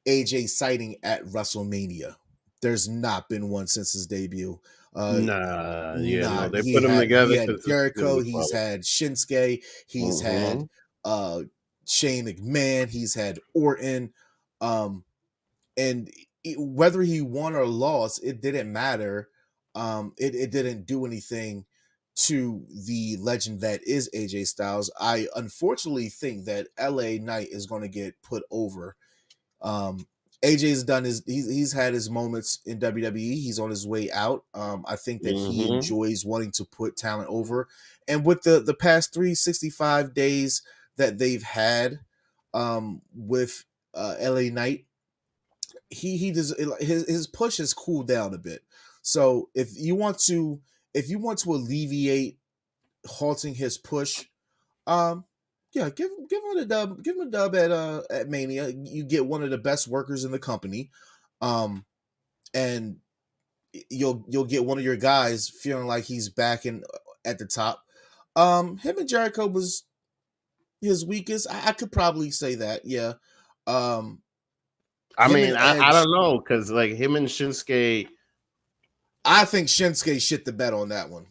AJ sighting at WrestleMania. There's not been one since his debut. They put him together. He had Jericho. He's had Shinsuke. He's had Shane McMahon. He's had Orton. And whether he won or lost, it didn't matter. It didn't do anything to the legend that is AJ Styles. I unfortunately think that LA Knight is going to get put over. AJ's done he's had his moments in WWE. He's on his way out. I think that he enjoys wanting to put talent over. And with the past 365 days that they've had with LA Knight, he does his push has cooled down a bit. So if you want to alleviate halting his push. Yeah, give him a dub. Give him a dub at Mania. You get one of the best workers in the company, and you'll get one of your guys feeling like he's back in at the top. Him and Jericho was his weakest. I could probably say that. Yeah. I Him mean, and I Edge. don't know, because like him and Shinsuke. I think Shinsuke shit the bed on that one.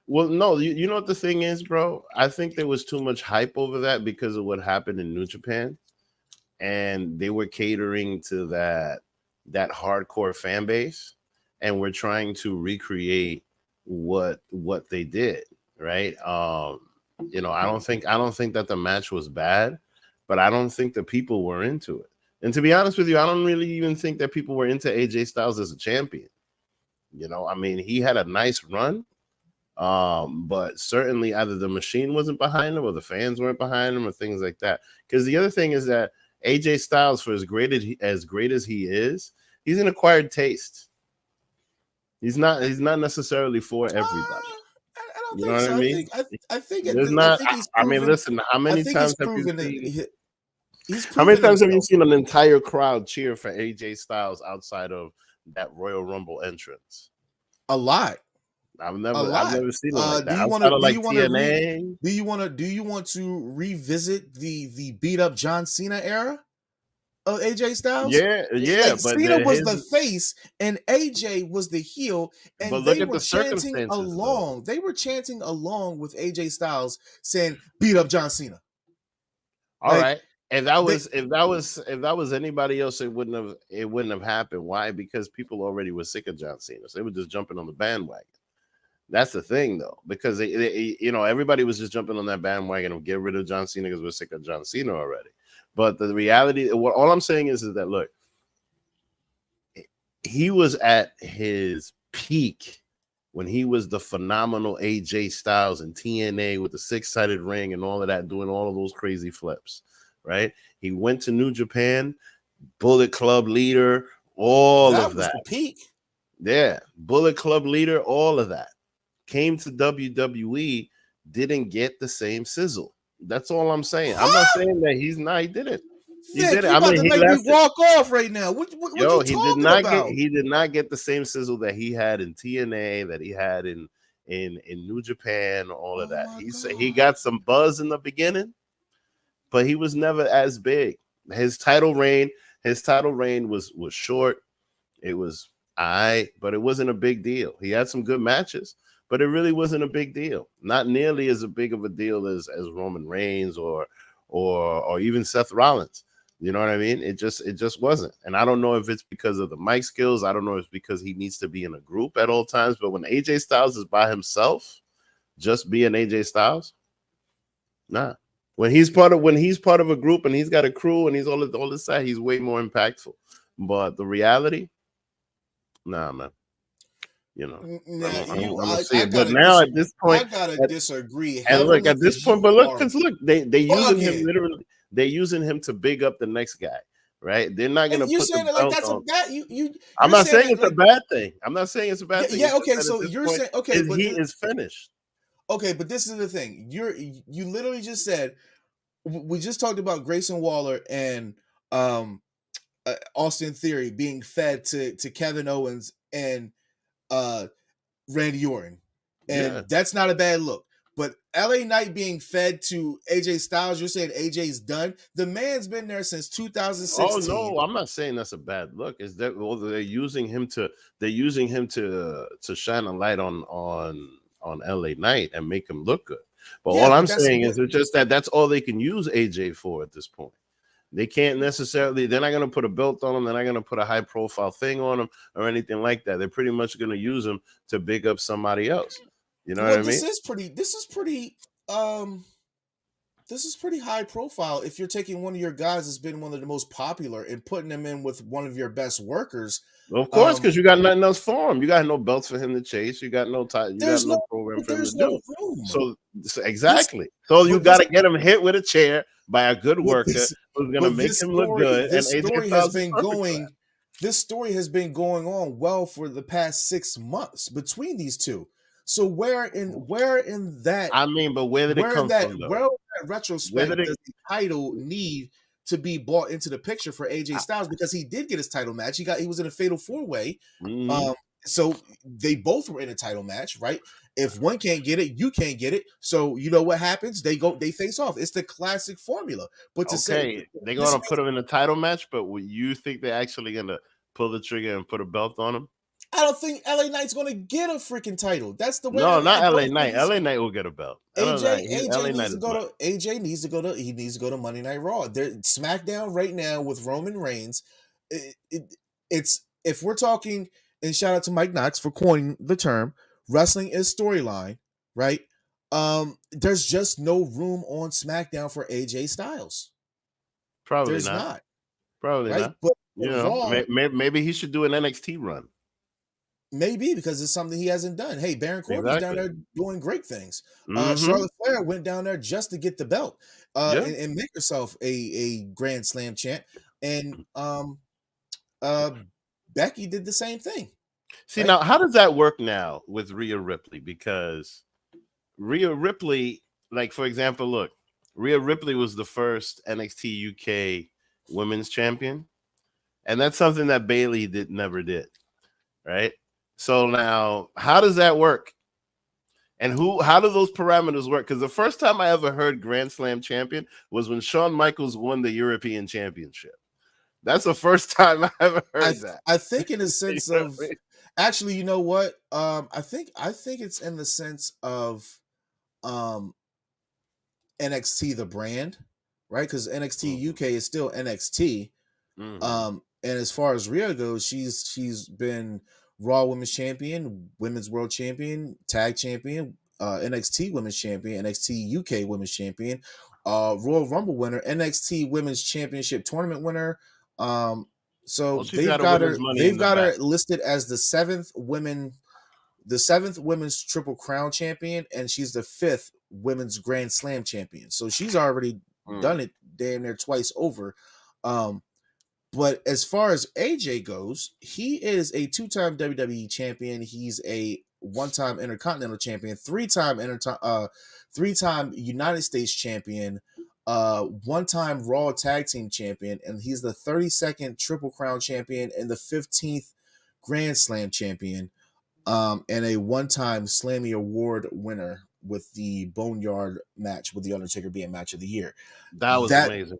Well, no, you know what the thing is, bro? I think there was too much hype over that because of what happened in New Japan, and they were catering to that hardcore fan base, and we're trying to recreate what they did, right? You know, I don't think that the match was bad, but I don't think the people were into it. And to be honest with you, I don't really even think that people were into AJ Styles as a champion. You know, I mean, he had a nice run. But certainly either the machine wasn't behind him or the fans weren't behind him or things like that. Because the other thing is that AJ Styles, for as great as he is, he's an acquired taste. He's not necessarily for everybody. I don't You think know so. what I mean? I think There's not. he's proven, I mean, listen. How many times have you seen? How many times have you seen an entire crowd cheer for AJ Styles outside of that Royal Rumble entrance? A lot. I've never seen it like that. Do you want to revisit the beat up John Cena era of AJ Styles? Yeah. Like, but Cena was the face and AJ was the heel, and they were chanting along. They were chanting along with AJ Styles, saying "beat up John Cena." All right. If that was anybody else, it wouldn't have happened. Why? Because people already were sick of John Cena, so they were just jumping on the bandwagon. That's the thing, though, because everybody was just jumping on that bandwagon of get rid of John Cena because we're sick of John Cena already. But the reality, all I'm saying is that look, he was at his peak when he was the phenomenal AJ Styles in TNA with the 6-sided ring and all of that, doing all of those crazy flips, right? He went to New Japan, Bullet Club leader, all of that. The peak. Yeah, Bullet Club leader, all of that. Came to WWE, didn't get the same sizzle. That's all I'm saying. I'm not saying that he didn't. He did it. I mean, he left me walk off right now. What you talking about? He did not get the same sizzle that he had in TNA, that he had in New Japan, all of that. He got some buzz in the beginning, but he was never as big. His title reign was short. It was but it wasn't a big deal. He had some good matches, but it really wasn't a big deal. Not nearly as big of a deal as Roman Reigns or even Seth Rollins. You know what I mean? It just wasn't. And I don't know if it's because of the mic skills. I don't know if it's because he needs to be in a group at all times. But when AJ Styles is by himself, just being AJ Styles, nah. When he's part of a group and he's got a crew and he's all this side, he's way more impactful. But the reality, nah, man. You know, but now at this point, I gotta disagree. And look, at this point, but look, they using him literally. They're using him to big up the next guy, right? They're not going to put the belt on. I'm not saying it's a bad thing. I'm not saying it's a bad thing. Yeah, okay. So you're saying but he is finished. Okay, but this is the thing. You literally just said we just talked about Grayson Waller and Austin Theory being fed to Kevin Owens and Randy Orton, and that's not a bad look. But LA Knight being fed to AJ Styles, you're saying AJ's done? The man's been there since 2016. Oh no, I'm not saying that's a bad look. Is that they're using him to shine a light on LA Knight and make him look good. But all I'm saying is it's just that's all they can use AJ for at this point. They can't necessarily, they're not going to put a belt on him. They're not going to put a high profile thing on him or anything like that. They're pretty much going to use him to big up somebody else. You know what I mean? This is pretty high profile. If you're taking one of your guys that's been one of the most popular and putting him in with one of your best workers. Well, of course, because you got nothing else for him. You got no belts for him to chase. You got no time. You got no program for him to do. So exactly. So you got to get him hit with a chair by a good worker who's going to make him look good. This story has been going on well for the past 6 months between these two. So where in that I mean, but where did it come from, though? where in that Where did retrospect it? does the title need to be brought into the picture for AJ Styles? Because he did get his title match. He was in a fatal 4-way. Mhm. So they both were in a title match, right? If one can't get it, you can't get it. So you know what happens? They face off. It's the classic formula. But to say Okay, they're this gonna put him in a title match, but you think they're actually gonna pull the trigger and put a belt on him? I don't think LA Knight's gonna get a freaking title. That's the way No, not I LA don't think Knight. LA Knight will get a belt. AJ LA Knight needs to is go money. to he needs to go to Monday Night Raw. SmackDown right now with Roman Reigns. It's if we're talking, and shout out to Mike Knox for coining the term, wrestling is storyline, right? There's just no room on SmackDown for AJ Styles. Probably There's not. not, Probably right? not. But You know, Raw, maybe he should do an NXT run. maybe because it's something he hasn't done. Hey, Baron Corbin's down Exactly. there doing great things. Mm-hmm. Charlotte Flair went down there just to get the belt Yeah. and make herself a Grand Slam champ. And uh, Becky did the same thing. See, Right? now, how does that work now with Rhea Ripley? Because Rhea Ripley, like, for example, look, Rhea Ripley was the first NXT UK women's champion. And that's something that Bayley never did. Right? So now, how does that work? And how do those parameters work? Because the first time I ever heard Grand Slam champion was when Shawn Michaels won the European Championship. That's the first time I ever heard that. I think in the sense You know of what I mean? actually, you know what? I think it's in the sense of NXT the brand, right? Because NXT UK is still NXT. And as far as Rhea goes, she's been Raw Women's Champion, Women's World Champion, Tag Champion, NXT Women's Champion, NXT UK Women's Champion, Royal Rumble winner, NXT Women's Championship tournament winner. Well, So she's got a women's money in the her back. listed as the seventh women's Triple Crown champion, and she's the 5th women's Grand Slam champion. So she's already done it damn near twice over. But as far as AJ goes, he is a 2-time WWE champion. He's a 1-time Intercontinental champion, 3-time United States champion, 1-time Raw Tag Team champion, and he's the 32nd Triple Crown champion and the 15th Grand Slam champion, and a 1-time Slammy Award winner with the Boneyard match with The Undertaker being match of the year. That was amazing.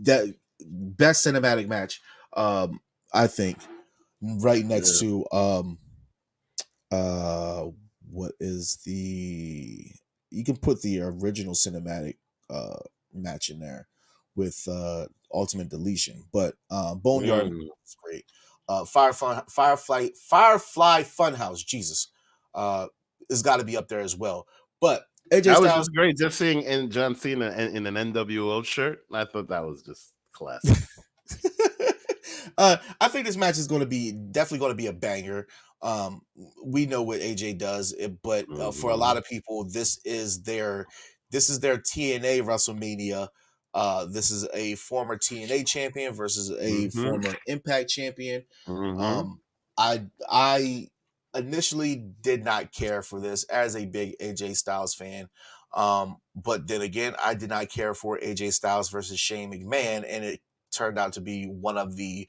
That best cinematic match, I think, right next to what is you can put the original cinematic match in there with Ultimate Deletion, but Boneyard is great. Firefly Funhouse, Jesus, has got to be up there as well. But AJ that was Styles, just great. Just seeing John Cena in an NWO shirt, I thought that was just classic. I think this match is definitely going to be a banger. We know what AJ does, but for a lot of people, this is their TNA WrestleMania. This is a former TNA champion versus a former Impact champion. I initially did not care for this as a big AJ Styles fan. But then again, I did not care for AJ Styles versus Shane McMahon, and it turned out to be one of the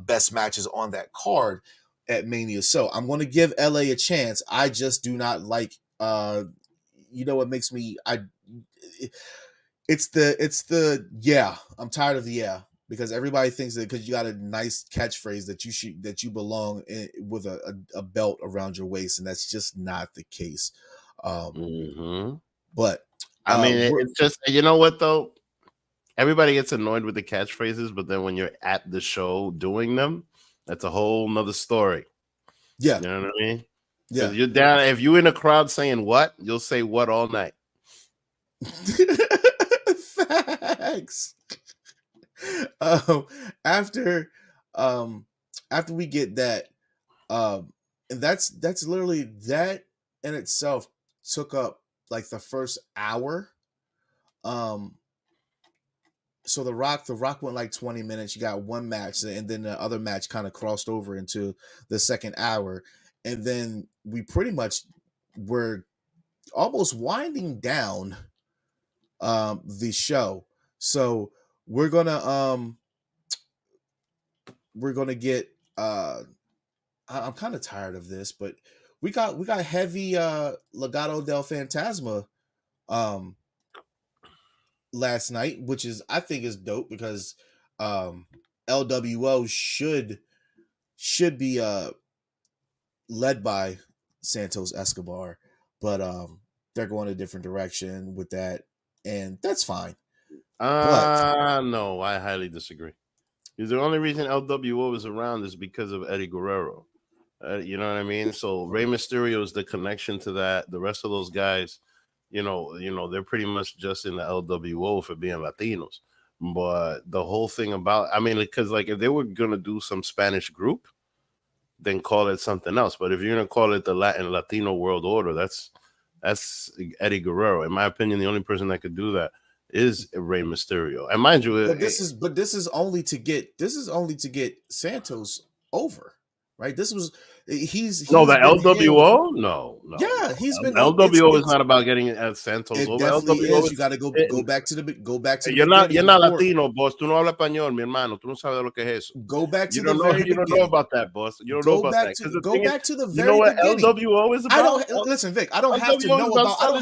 best matches on that card at Mania. So I'm going to give LA a chance. I just do not like, you know what makes me, it's the I'm tired of the because everybody thinks that because you got a nice catchphrase that you belong with a belt around your waist, and that's just not the case. But I mean, it's just, you know what though, everybody gets annoyed with the catchphrases, but then when you're at the show doing them, that's a whole nother story. Yeah, you know what I mean. Yeah, you're down. If you're in a crowd saying what, you'll say what all night. Facts. After we get that, and that's literally that in itself took up like the first hour. So the Rock went like 20 minutes. You got one match, and then the other match kind of crossed over into the second hour, and then we pretty much we're almost winding down the show. So we're gonna get I'm kind of tired of this, but we got heavy Legado del Fantasma last night, which is, I think, is dope because LWO should be led by Santos Escobar, but they're going a different direction with that, and that's fine. No, I highly disagree. Because the only reason LWO is around is because of Eddie Guerrero. You know what I mean? So Rey Mysterio is the connection to that. The rest of those guys, you know, they're pretty much just in the LWO for being Latinos. But the whole thing about, I mean, because like if they were gonna do some Spanish group, then call it something else. But if you're gonna call it the Latino World Order, that's Eddie Guerrero. In my opinion, the only person that could do that is Rey Mysterio. And mind you, but this is only to get Santos over, right? He's no, the been LWO. No, yeah, he's been LWO is not about getting Santos it over. definitely LWO is. You got to go back to the You're not Latino, boss. Tú no hablas español, mi hermano. Tú no sabes lo que es eso. Go back to you the don't very know. You beginning. don't know about that, boss. You don't know about that. Go back to the very You know what beginning. LWO is about? I don't listen, Vic. I don't have to know about. I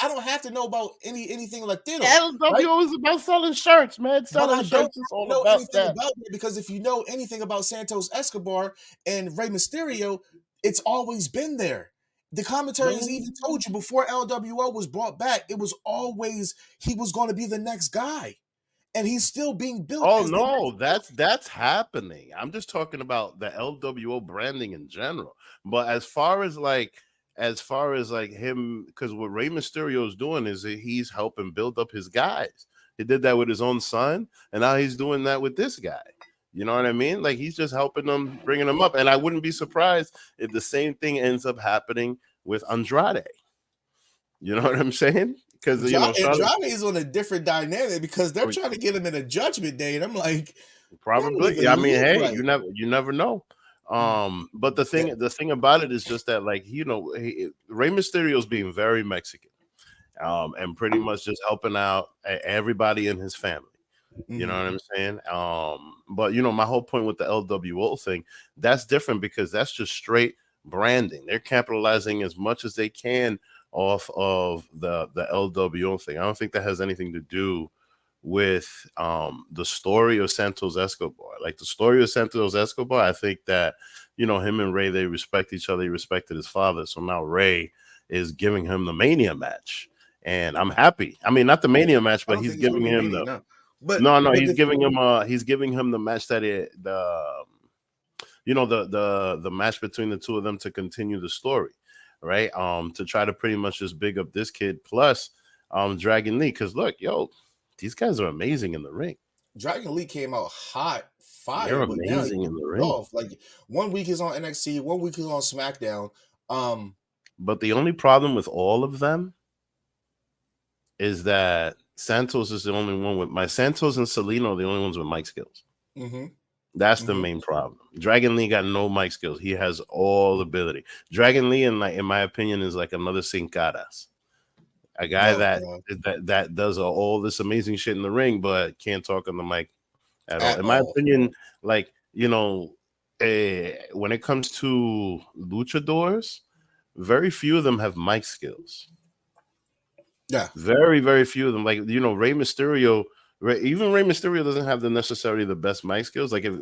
don't have to know about anything Latino. LWO right? is about selling shirts, man. Selling shirts is all know about anything that. about it, because if you know anything about Santos Escobar and Rey Mysterio, it's always been there. The commentaries even told you before LWO was brought back, it was always he was going to be the next guy, and he's still being built. Oh no, that's happening. I'm just talking about the LWO branding in general. But as far as like him, because what Rey Mysterio is doing is that he's helping build up his guys. He did that with his own son, and now he's doing that with this guy. You know what I mean? Like he's just helping them, bringing them up. And I wouldn't be surprised if the same thing ends up happening with Andrade. You know what I'm saying? Because Andrade is on a different dynamic because they're trying to get him in a Judgment Day, and I'm like, probably. I mean, hey, right. you never know. But the thing about it is just that, like, Rey Mysterio is being very Mexican, and pretty much just helping out everybody in his family. You know what I'm saying? But my whole point with the LWO thing, that's different because that's just straight branding. They're capitalizing as much as they can off of the LWO thing. I don't think that has anything to do with the story of Santos Escobar. Like the story of Santos Escobar, I think that him and Rey, they respect each other. He respected his father, so now Rey is giving him the Mania match, and I'm happy. I mean, not the Mania match, but he's giving him he's giving him the match that the match between the two of them to continue the story, right? To try to pretty much just big up this kid plus Dragon Lee, because look, these guys are amazing in the ring. Dragon Lee came out hot, fire. They're amazing in the ring. Like 1 week is on NXT, 1 week is on SmackDown. But the only problem with all of them is that Santos is the only one with Santos and Celino are the only ones with mic skills. That's the main problem. Dragon Lee got no mic skills. He has all ability. Dragon Lee, in my opinion, is like another Sin Caras. A guy that does all this amazing shit in the ring, but can't talk on the mic at all. In my opinion, like, when it comes to luchadors, very few of them have mic skills. Yeah. Very, very few of them. Like, Rey Mysterio, even Rey Mysterio doesn't have necessarily the best mic skills. Like, if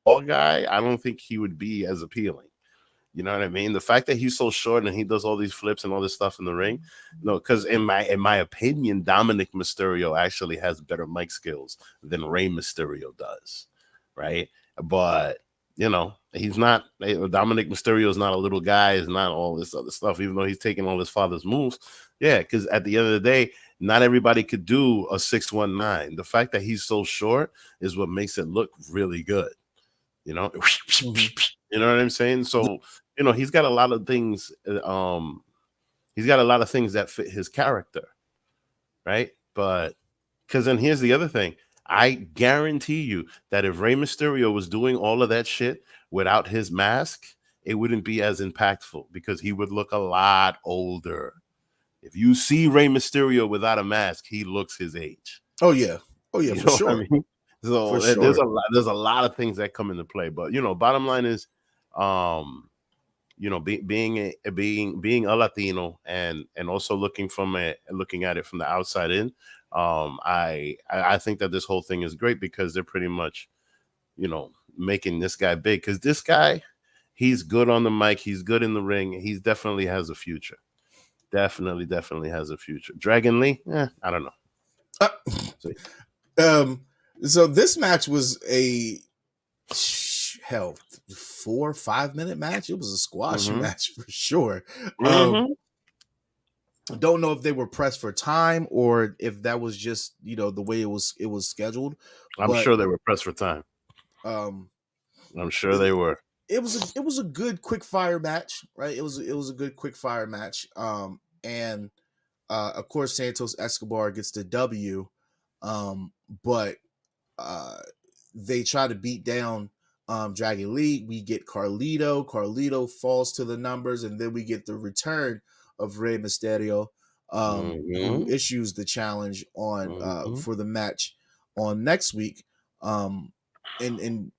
all guy, I don't think he would be as appealing. You know what I mean? The fact that he's so short and he does all these flips and all this stuff in the ring, no, because in my opinion, Dominic Mysterio actually has better mic skills than Rey Mysterio does, right? But he's not. Dominic Mysterio is not a little guy. Is not all this other stuff. Even though he's taking all his father's moves, yeah. Because at the end of the day, not everybody could do a 619. The fact that he's so short is what makes it look really good. You know what I'm saying? So he's got a lot of things. He's got a lot of things that fit his character, right? But because then here's the other thing. I guarantee you that if Rey Mysterio was doing all of that shit without his mask, it wouldn't be as impactful because he would look a lot older. If you see Rey Mysterio without a mask, he looks his age. Oh yeah, you for know sure. What I mean? So For there's sure. there's a lot of things that come into play. But bottom line is, being a Latino and also looking at it from the outside in, I think that this whole thing is great because they're pretty much, making this guy big because this guy, he's good on the mic, he's good in the ring, he definitely has a future. Definitely has a future. Dragon Lee, I don't know. So this match was a 4 or 5 minute match. It was a squash match for sure. Don't know if they were pressed for time or if that was just the way it was scheduled. I'm sure they were pressed for time. I'm sure they were. It was a good quick fire match, right? It was a good quick fire match. And of course Santos Escobar gets the W. But they try to beat down Dragon Lee. We get Carlito. Carlito falls to the numbers, and then we get the return of Rey Mysterio, who issues the challenge on for the match on next week. In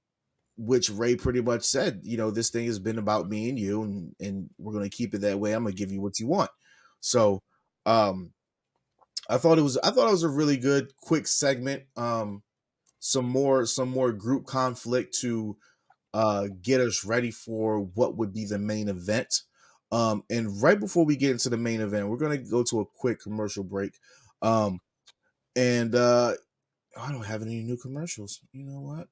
which Rey pretty much said, this thing has been about me and you, and we're gonna keep it that way. I'm gonna give you what you want. So I thought it was a really good quick segment. Some more group conflict to get us ready for what would be the main event. And right before we get into the main event, we're gonna go to a quick commercial break. And I don't have any new commercials. You know what?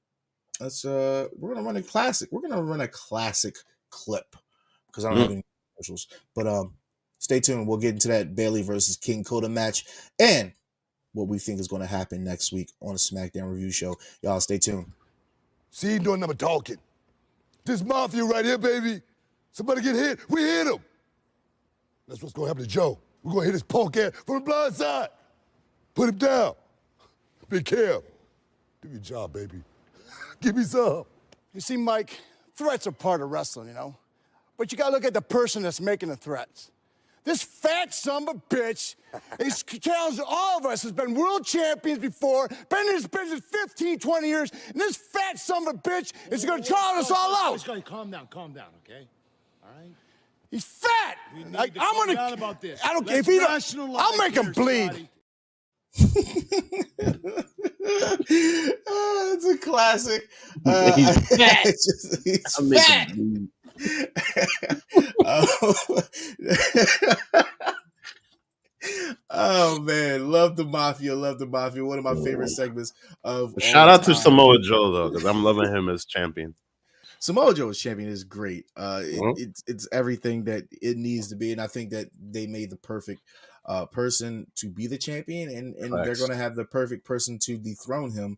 We're gonna run a classic. We're gonna run a classic clip because I don't have any commercials. But stay tuned. We'll get into that Bayley versus King Kota match and what we think is going to happen next week on a SmackDown review show. Y'all stay tuned. See, you doing number talking. This mafia right here, baby. Somebody get hit, we hit him. That's what's going to happen to Joe. We're going to hit his punk ass from the blind side. Put him down. Be careful. Do your job, baby. Give me some. You see, Mike, threats are part of wrestling, But you got to look at the person that's making the threats. This fat son of a bitch is challenged all of us, has been world champions before, been in this business 15, 20 years, and this fat son of a bitch is going to challenge us all out. Calm down, okay? All right? He's fat. I'm going to about this. I don't care if he don't, I'll make him bleed. It's a classic. He's fat. He's fat. Oh man, love the mafia. One of my favorite segments of shout out to Samoa Joe though, because I'm loving him as champion. Samoa Joe as champion is great. It's everything that it needs to be, and I think that they made the perfect person to be the champion, and they're going to have the perfect person to dethrone him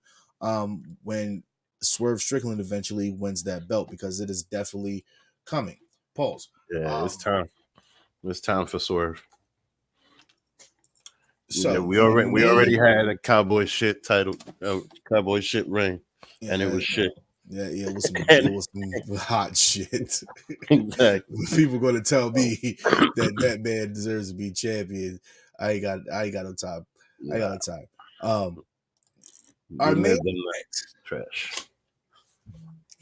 when Swerve Strickland eventually wins that belt, because it is definitely coming. Pause. Yeah, it's time. It's time for Swerve. So yeah, we already had a cowboy shit title, cowboy shit reign, and it was shit. Yeah, it was some hot shit. Exactly. People going to tell me that man deserves to be champion. I ain't got no time. I got no time. Our main trash.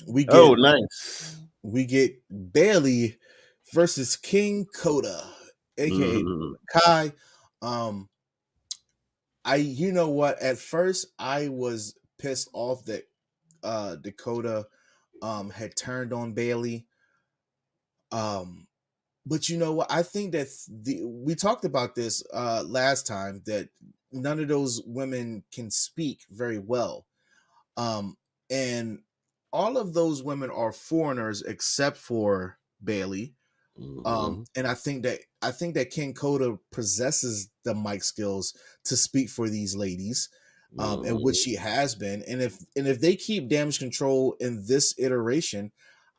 We get, nice. We get Bayley versus King Kota, aka Kai. You know what? At first, I was pissed off that Dakota had turned on Bayley. But you know what? I think that we talked about this last time, that none of those women can speak very well. And all of those women are foreigners except for Bayley. And I think that King Kota possesses the mic skills to speak for these ladies, and which she has been. And if they keep Damage Control in this iteration,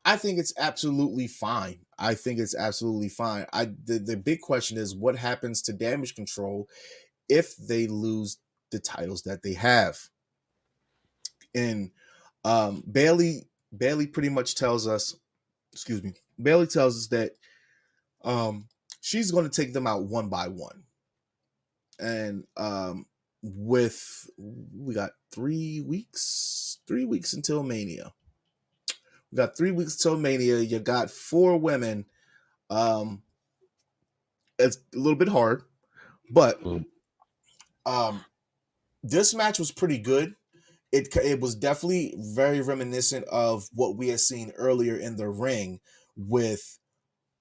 I think it's absolutely fine. The big question is what happens to Damage Control if they lose the titles that they have. And Bayley pretty much tells us, Bayley tells us that she's going to take them out one by one. And we got 3 weeks until Mania. We got 3 weeks till Mania. You got 4 women. It's a little bit hard, but this match was pretty good. It was definitely very reminiscent of what we had seen earlier in the ring with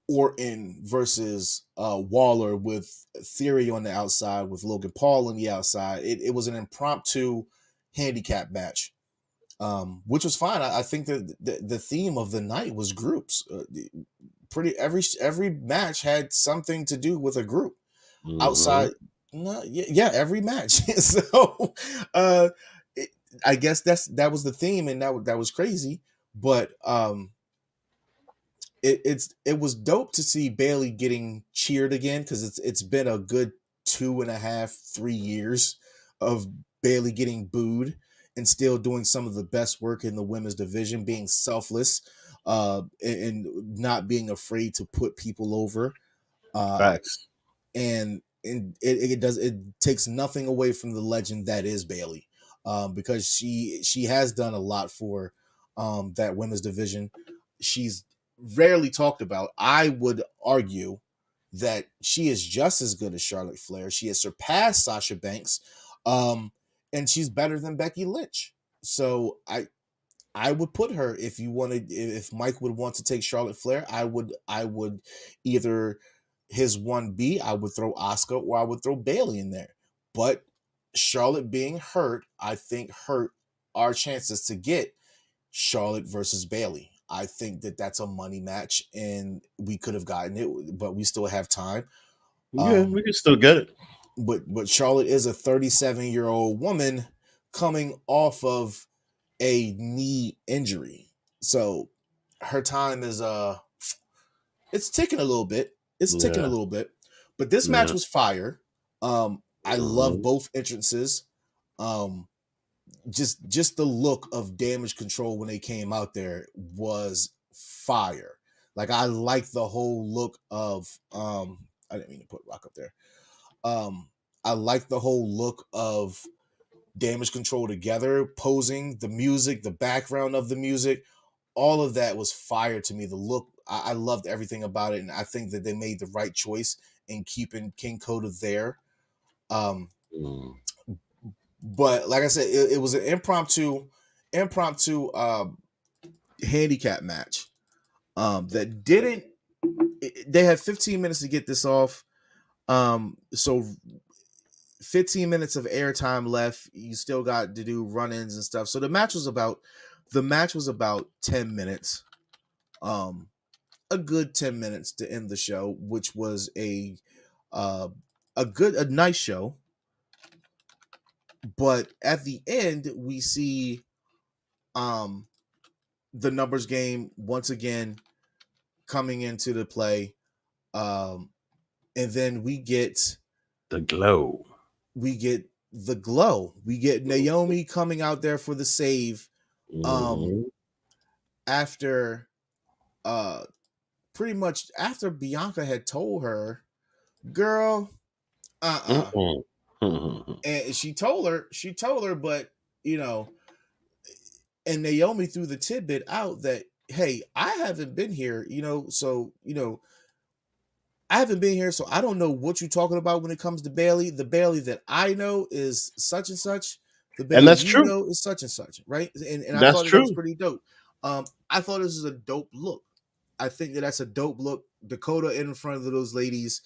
Orton versus Waller, with Theory on the outside, with Logan Paul on the outside. It was an impromptu handicap match, which was fine. I think that the theme of the night was groups. Every match had something to do with a group outside. No, yeah, every match. So I guess that was the theme, and that was crazy. But it was dope to see Bayley getting cheered again, because it's been a good 2.5-3 years of Bayley getting booed and still doing some of the best work in the women's division, being selfless and not being afraid to put people over. Facts. And it takes nothing away from the legend that is Bayley, because she has done a lot for that women's division. She's rarely talked about. I would argue that she is just as good as Charlotte Flair. She has surpassed Sasha Banks, and she's better than Becky Lynch. So I would put her, if Mike would want to take Charlotte Flair, I would either his 1B, I would throw Asuka, or I would throw Bayley in there. But Charlotte being hurt, I think hurt our chances to get Charlotte versus Bayley. I think that's a money match, and we could have gotten it, but we still have time. Yeah, we can still get it. But Charlotte is a 37-year-old woman coming off of a knee injury, so her time is it's ticking a little bit. But this match was fire. I love both entrances. Just the look of Damage Control when they came out there was fire. Like, I like the whole look of I didn't mean to put Rock up there. I like the whole look of Damage Control together, posing, the music, the background of the music, all of that was fire to me. The look, I loved everything about it, and I think that they made the right choice in keeping King Kota there. But like I said, it was an impromptu handicap match that didn't. They had 15 minutes to get this off, so 15 minutes of airtime left. You still got to do run-ins and stuff. So the match was about 10 minutes. A good 10 minutes to end the show, which was a nice show. But at the end, we see the numbers game once again coming into the play. And then we get the glow. We get Naomi coming out there for the save. After pretty much after Bianca had told her, girl, and she told her, but and Naomi threw the tidbit out that, hey, I haven't been here, I haven't been here, so I don't know what you're talking about when it comes to Bayley. The Bayley that I know is such and such. The Bayley and that's true. Know is such and such, right? And I thought that was pretty dope. I thought this is a dope look. I think that's a dope look. Dakota in front of those ladies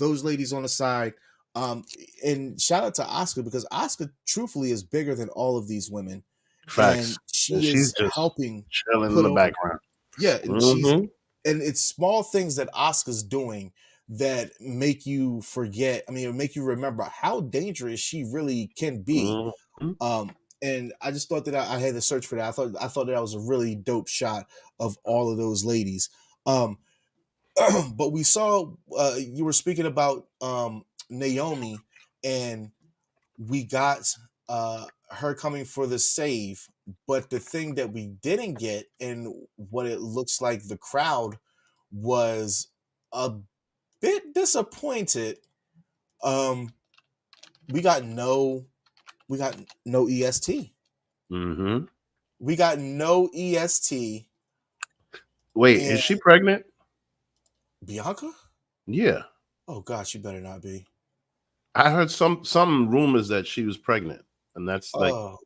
on the side. And shout out to Asuka, because Asuka truthfully is bigger than all of these women. Facts. And she's just helping chilling in the background. Yeah, and it's small things that Asuka's doing that make you forget. I mean, make you remember how dangerous she really can be. And I just thought that I had to search for that. I thought that was a really dope shot of all of those ladies. But we saw you were speaking about Naomi, and we got her coming for the save. But the thing that we didn't get, and what it looks like the crowd was a bit disappointed. We got no EST. Mm-hmm. We got no EST. Wait, And is she pregnant? Bianca? Yeah. Oh gosh, you better not be. I heard some rumors that she was pregnant, and that's like Oh,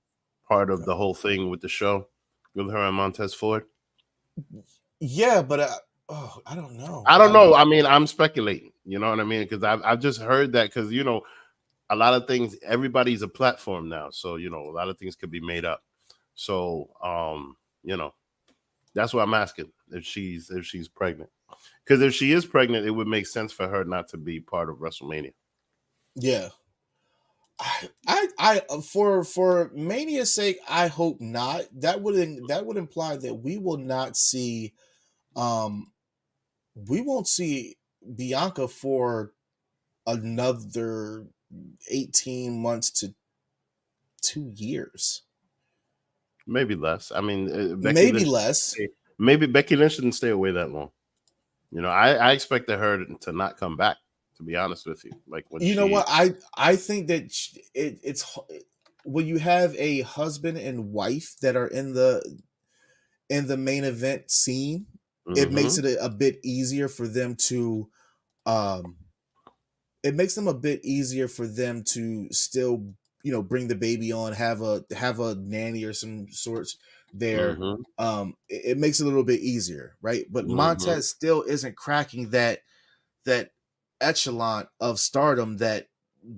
part of the whole thing with the show with her and Montez Ford. yeah, but I don't know. I don't know. I mean, I'm speculating. You know what I mean? Because I've just heard that because a lot of things. Everybody's a platform now, so a lot of things could be made up. So that's what I'm asking if she's pregnant. Because if she is pregnant, it would make sense for her not to be part of WrestleMania. Yeah. I for Mania's sake, I hope not. That would imply that we will not see we won't see Bianca for another 18 months to 2 years. Maybe less. I mean, Maybe less. Maybe Becky Lynch didn't stay away that long. I expected her to not come back. To be honest with you, like when know what, I think that it's when you have a husband and wife that are in the main event scene, it makes it a bit easier for them to still bring the baby on, have a nanny or some sorts there. It makes it a little bit easier, right? But Montez still isn't cracking that echelon of stardom that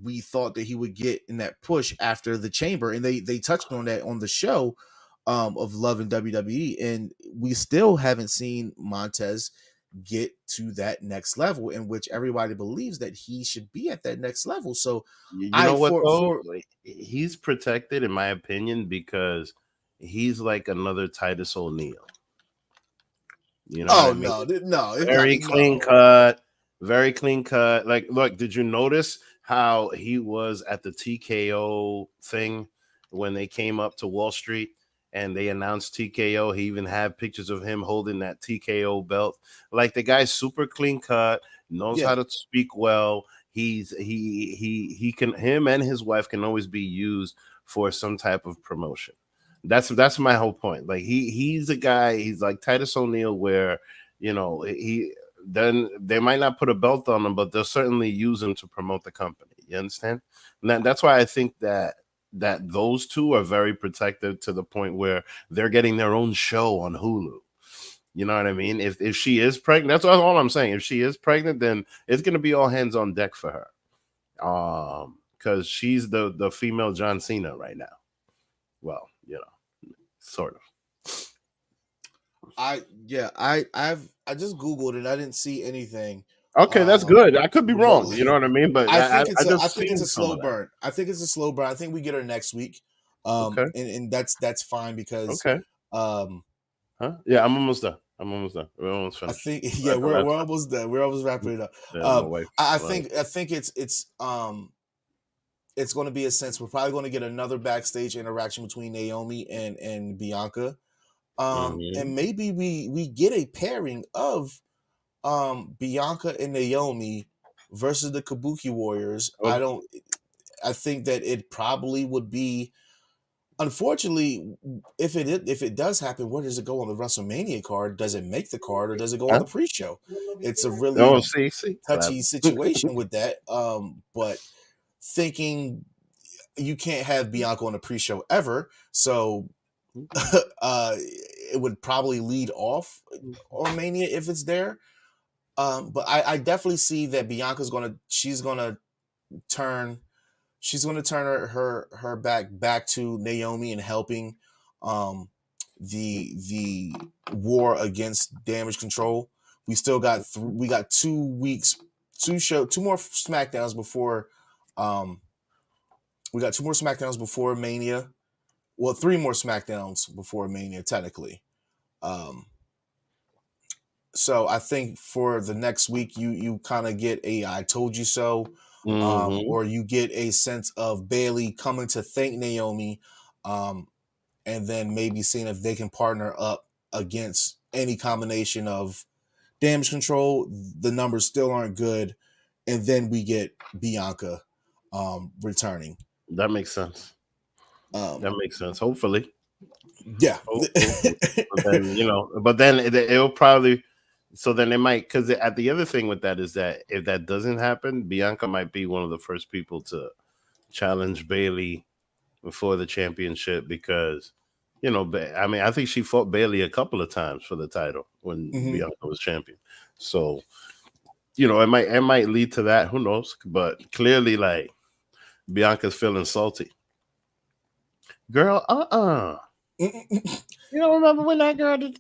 we thought that he would get in that push after the Chamber, and they touched on that on the show of Love and WWE, and we still haven't seen Montez get to that next level in which everybody believes that he should be at that next level. So he's protected in my opinion because he's like another Titus O'Neil. I mean? No, very clean cut. Very clean cut. Like, look, did you notice how he was at the TKO thing when they came up to Wall Street and they announced TKO? He even had pictures of him holding that TKO belt. Like, the guy's super clean cut, knows how to speak well. Him and his wife can always be used for some type of promotion. That's my whole point. Like, he's a guy, he's like Titus O'Neil, where then they might not put a belt on him, but they'll certainly use him to promote the company. You understand? And that's why I think that those two are very protected to the point where they're getting their own show on Hulu. You know what I mean? If she is pregnant, that's all I'm saying. If she is pregnant, then it's going to be all hands on deck for her. Because she's the female John Cena right now. Well, sort of. I just Googled it. I didn't see anything. Okay, that's good. I could be wrong. You know what I mean? But I think it's a slow burn. I think it's a slow burn. I think we get her next week. Okay. And that's fine because Yeah, I'm almost done. We're almost finished. I think we're almost done. We're almost wrapping it up. I think it's going to be a sense. We're probably going to get another backstage interaction between Naomi and Bianca. And maybe we get a pairing of Bianca and Naomi versus the Kabuki Warriors. I think that it probably would be, unfortunately, if it does happen, where does it go on the WrestleMania card? Does it make the card or does it go on the pre-show? It's a really touchy situation with that. But thinking you can't have Bianca on the pre-show ever, so it would probably lead off on Mania if it's there. But I definitely see that Bianca's she's gonna turn her back to Naomi and helping the war against Damage Control. We still got 2 weeks, 2 more SmackDowns before we got 2 more SmackDowns before Mania. Well, 3 more SmackDowns before Mania, technically. So I think for the next week, you kind of get a "I told you so," or you get a sense of Bayley coming to thank Naomi, and then maybe seeing if they can partner up against any combination of Damage Control, the numbers still aren't good, and then we get Bianca returning. That makes sense. That makes sense. Hopefully. Yeah. Hopefully. But then, it'll probably, so then it might, because the other thing with that is that if that doesn't happen, Bianca might be one of the first people to challenge Bayley before the championship, because I think she fought Bayley a couple of times for the title when Bianca was champion. So it might lead to that. Who knows? But clearly, like, Bianca's feeling salty. Girl, you don't remember when that girl did?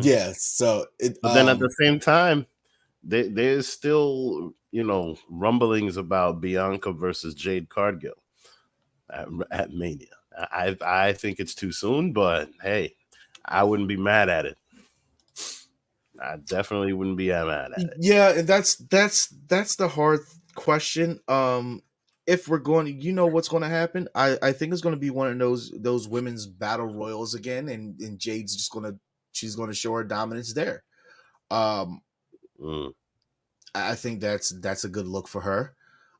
Yeah. So, but then at the same time, there's still rumblings about Bianca versus Jade Cargill at Mania. I think it's too soon, but hey, I wouldn't be mad at it. I definitely wouldn't be mad at it. Yeah, and that's the hard question. If we're going to, what's going to happen, I think it's going to be one of those women's battle royals again, and Jade's she's going to show her dominance there. I think that's a good look for her.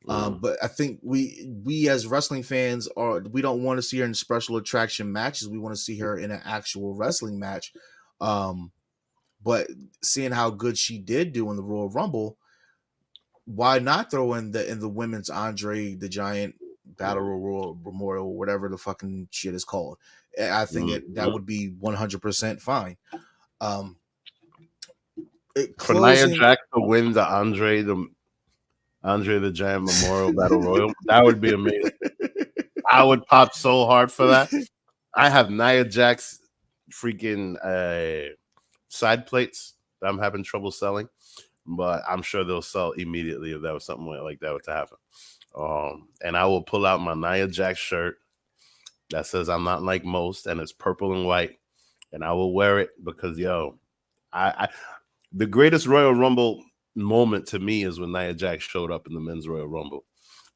But I think we as wrestling fans we don't want to see her in special attraction matches. We want to see her in an actual wrestling match. But seeing how good she did do in the Royal Rumble, why not throw in the women's Andre the Giant Battle Royal Memorial, whatever the fucking shit is called? I think that would be 100% fine. For Nia Jax to win the Andre the Giant Memorial Battle Royal, that would be amazing. I would pop so hard for that. I have Nia Jax freaking side plates that I'm having trouble selling, but I'm sure they'll sell immediately if that was something like that were to happen. And I will pull out my Nia Jax shirt that says I'm not like most, and it's purple and white, and I will wear it because I the greatest Royal Rumble moment to me is when Nia Jax showed up in the men's Royal Rumble.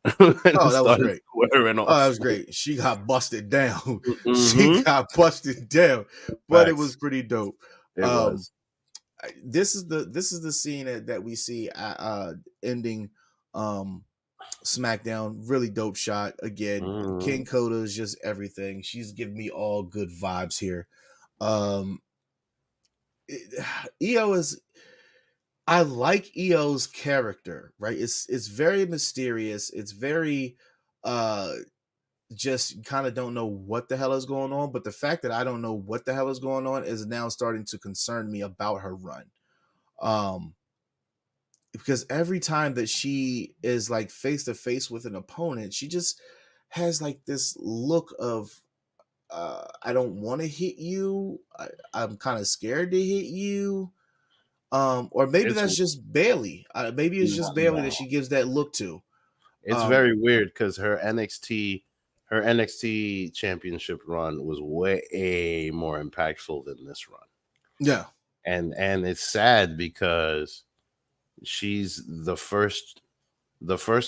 That was great. That was great. She got busted down. She got busted down, but it was pretty dope. It was. This is the scene that we see ending SmackDown. Really dope shot again. King Kota is just everything. She's giving me all good vibes here. EO is. I like EO's character, right? It's very mysterious. It's very just kind of don't know what the hell is going on. But the fact that I don't know what the hell is going on is now starting to concern me about her run. Because every time that she is like face to face with an opponent, she just has like this look of I don't want to hit you. I'm kind of scared to hit you. Or maybe that's just Bayley. Maybe it's just Bayley that she gives that look to. It's very weird because her NXT championship run was way more impactful than this run. Yeah. And it's sad because she's the first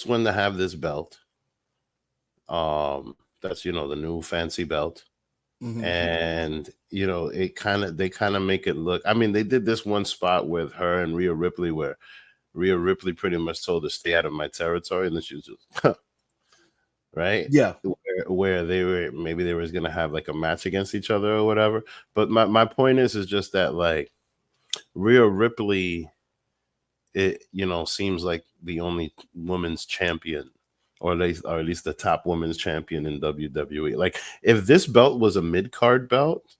one to have this belt. That's the new fancy belt. And they kind of make it look, I mean, they did this one spot with her and Rhea Ripley where Rhea Ripley pretty much told her stay out of my territory, and then she was just right, yeah, where they was gonna have like a match against each other or whatever. But my point is just that, like, Rhea Ripley, it seems like the only women's champion, or at least the top women's champion in WWE. Like, if this belt was a mid-card belt,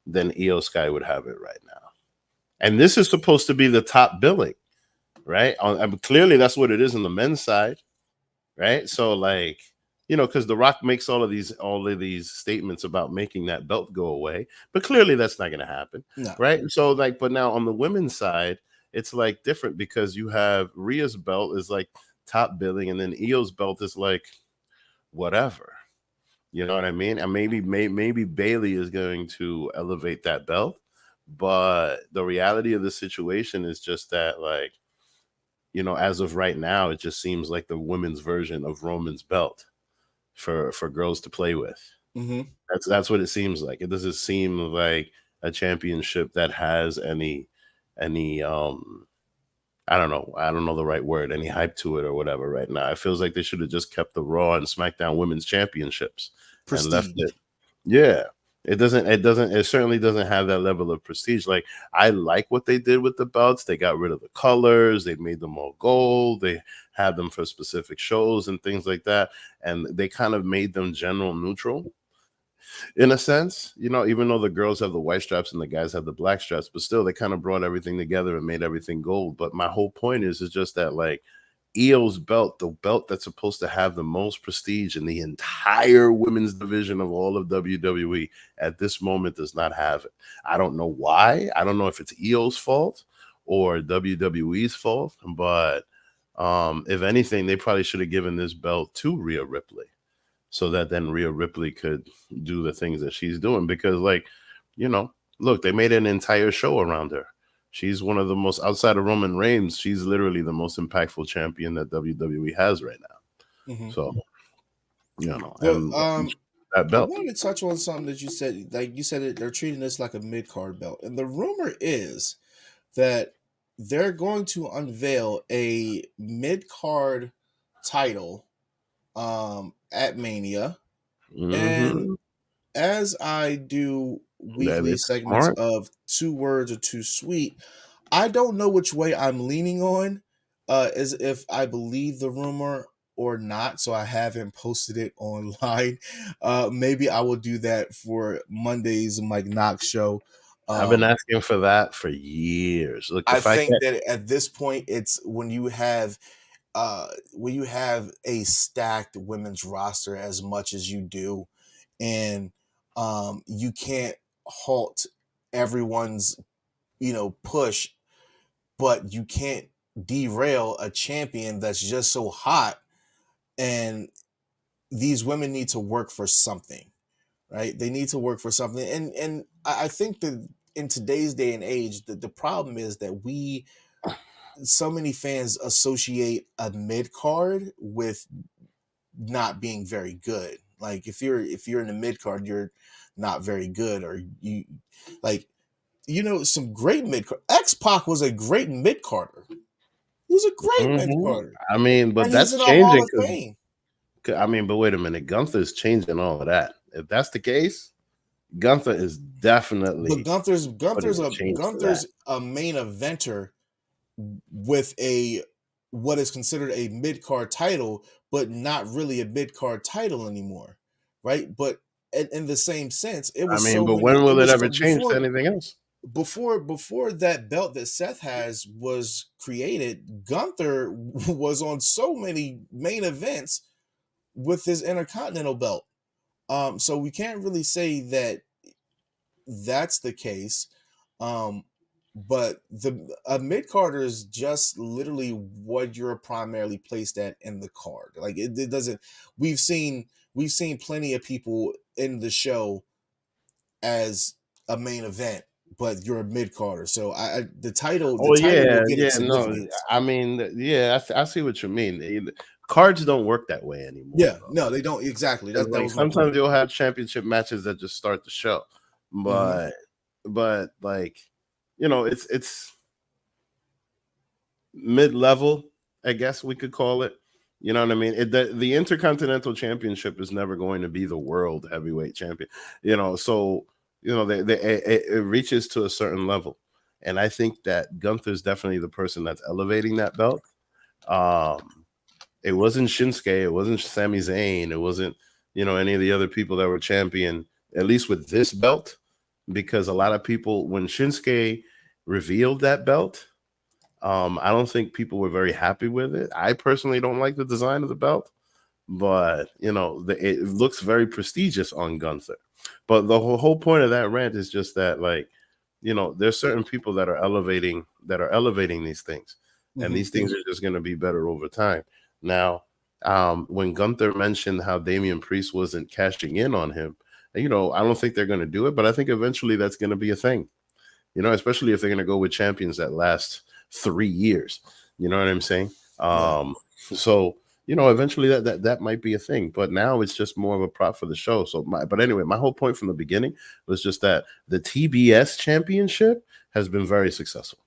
then Io Sky would have it right now. And this is supposed to be the top billing, right? Clearly that's what it is on the men's side, right? So, like, because The Rock makes all of these statements about making that belt go away, but clearly that's not going to happen, right? So, like, but now on the women's side, it's like different because you have Rhea's belt is like top billing, and then Io's belt is like whatever, you know what I mean? And maybe Bayley is going to elevate that belt, but the reality of the situation is just that, like, as of right now, it just seems like the women's version of Roman's belt for girls to play with. That's what it seems like. It doesn't seem like a championship that has any any I don't know the right word, any hype to it or whatever right now. It feels like they should have just kept the Raw and SmackDown Women's Championships and left it. Yeah. It certainly doesn't have that level of prestige. Like, I like what they did with the belts. They got rid of the colors. They made them all gold. They had them for specific shows and things like that. And they kind of made them general neutral in a sense, even though the girls have the white straps and the guys have the black straps, but still they kind of brought everything together and made everything gold. But my whole point is just that, like, EO's belt, the belt that's supposed to have the most prestige in the entire women's division of all of WWE, at this moment does not have it. I don't know why. I don't know if it's EO's fault or WWE's fault, but if anything, they probably should have given this belt to Rhea Ripley, so that then Rhea Ripley could do the things that she's doing. Because, like, look, they made an entire show around her. She's one of the most, outside of Roman Reigns, she's literally the most impactful champion that WWE has right now. Mm-hmm. So, that belt. I wanted to touch on something that you said. Like you said, they're treating this like a mid-card belt. And the rumor is that they're going to unveil a mid-card title at Mania. Mm-hmm. And as I do weekly segments of 2 Words or Too Sweet, I don't know which way I'm leaning on, as if I believe the rumor or not. So I haven't posted it online. Maybe I will do that for Monday's Mike Knox show. I've been asking for that for years. Look, I think that at this point, it's when you have a stacked women's roster as much as you do, and you can't halt everyone's push, but you can't derail a champion that's just so hot. And these women need to work for something, right? They need to work for something. And I think that in today's day and age, the problem is that so many fans associate a mid-card with not being very good. Like, if you're in the mid-card, you're not very good, or you like, some great mid-card. X-Pac was a great mid-carder. He was a great mid-carder. I mean, but that's changing. I mean, but wait a minute. Gunther's changing all of that. If that's the case, Gunther is definitely. But Gunther's a main eventer with what is considered a mid-card title, but not really a mid-card title anymore, right? But in the same sense, it was. But when will it ever change to anything else? Before that belt that Seth has was created, Gunther was on so many main events with his Intercontinental belt. So we can't really say that that's the case. But a mid-carder is just literally what you're primarily placed at in the card. Like, it doesn't. We've seen plenty of people in the show as a main event, but you're a mid-carder. So the title. I mean, I see what you mean. Cards don't work that way anymore. Yeah, no, they don't. Exactly. Sometimes you'll have championship matches that just start the show, but like, it's mid-level, I guess we could call it. You know what I mean? The Intercontinental Championship is never going to be the world heavyweight champion. So it reaches to a certain level, and I think that Gunther's definitely the person that's elevating that belt. It wasn't Shinsuke, it wasn't Sami Zayn, it wasn't any of the other people that were champion, at least with this belt, because a lot of people, when Shinsuke revealed that belt, I don't think people were very happy with it. I personally don't like the design of the belt, but it looks very prestigious on Gunther. But the whole point of that rant is just that, like, there's certain people that are elevating these things, and these things are just going to be better over time. Now, when Gunther mentioned how Damian Priest wasn't cashing in on him, I don't think they're going to do it, but I think eventually that's going to be a thing. Especially if they're going to go with champions that last 3 years. You know what I'm saying? So, eventually that might be a thing. But now it's just more of a prop for the show. But anyway, my whole point from the beginning was just that the TBS championship has been very successful.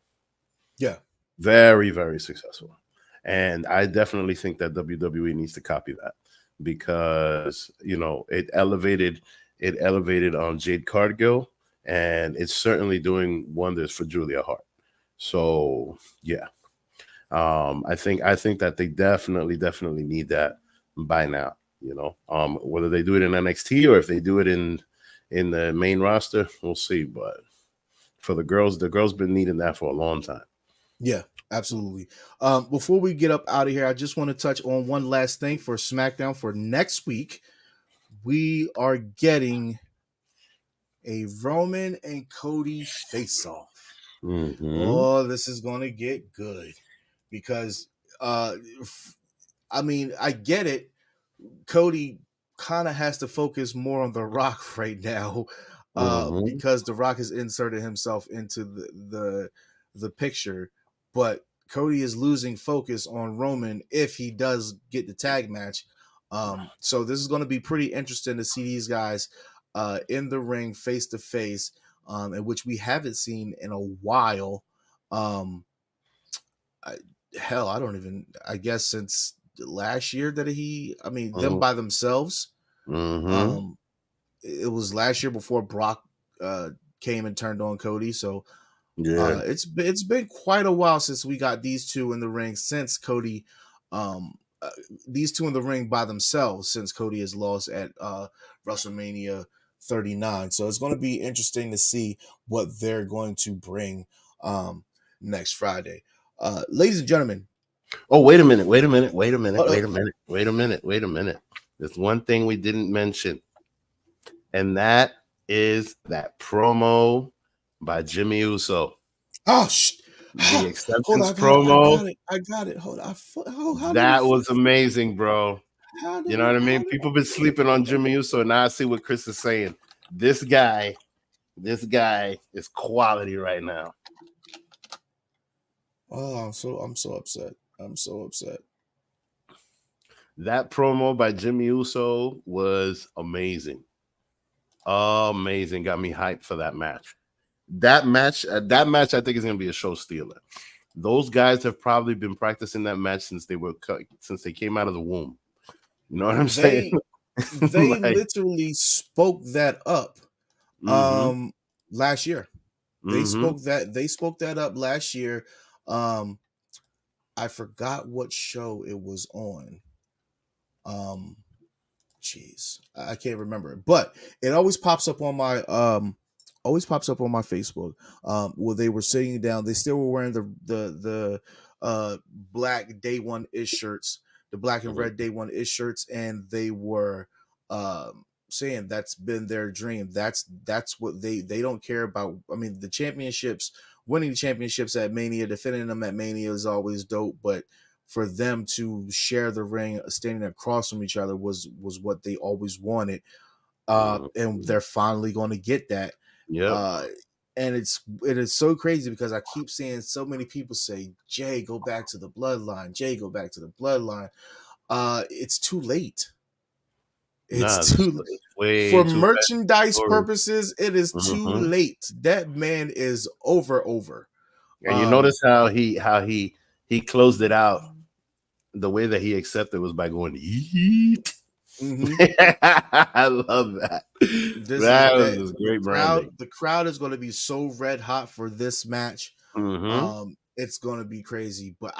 Yeah. Very, very successful. And I definitely think that WWE needs to copy that because, it elevated Jade Cargill, and it's certainly doing wonders for Julia Hart. So yeah. I think that they definitely need that by now, whether they do it in NXT or if they do it in the main roster, we'll see. But for the girls been needing that for a long time. Yeah, absolutely. Before we get up out of here, I just want to touch on one last thing for SmackDown for next week. We are getting a Roman and Cody face-off. Oh, this is going to get good because, I get it. Cody kind of has to focus more on The Rock right now, because The Rock has inserted himself into the picture, but Cody is losing focus on Roman if he does get the tag match. So this is going to be pretty interesting to see these guys in the ring face to face, in which we haven't seen in a while. I guess since last year that them by themselves. It was last year before Brock came and turned on Cody. So Yeah. it's been quite a while since we got these two in the ring since Cody, these two in the ring by themselves since Cody has lost at WrestleMania 39. So it's going to be interesting to see what they're going to bring next Friday. Ladies and gentlemen. Oh, wait a minute. There's one thing we didn't mention, and that is that promo by Jey Uso. The acceptance promo. I got it. Hold on. That was amazing, bro. You know what I mean? People been sleeping on Jey Uso. Now I see what Chris is saying. This guy is quality right now. Oh, I'm so upset. That promo by Jey Uso was amazing. Amazing. Got me hyped for that match. That match, I think is going to be a show stealer. Those guys have probably been practicing that match since they came out of the womb. You know what I'm saying? They literally spoke that up last year. They spoke that up last year. I forgot what show it was on. I can't remember it, but it always pops up on my Facebook. Where they were sitting down, they still were wearing the black day one ish shirts, the black and red day one ish shirts, and they were saying that's been their dream. That's what they don't care about. I mean, the championships, winning the championships at Mania, defending them at Mania is always dope, but for them to share the ring standing across from each other was what they always wanted. And they're finally going to get that. Yeah. And it is so crazy because I keep seeing so many people say, Jay, go back to the bloodline. Jay, go back to the bloodline. It's too late. It's too late. For merchandise purposes, it is too late. That man is over. And you notice how he closed it out. The way that he accepted was by going eat. I love that. That was great branding. The crowd is going to be so red hot for this match. It's going to be crazy. But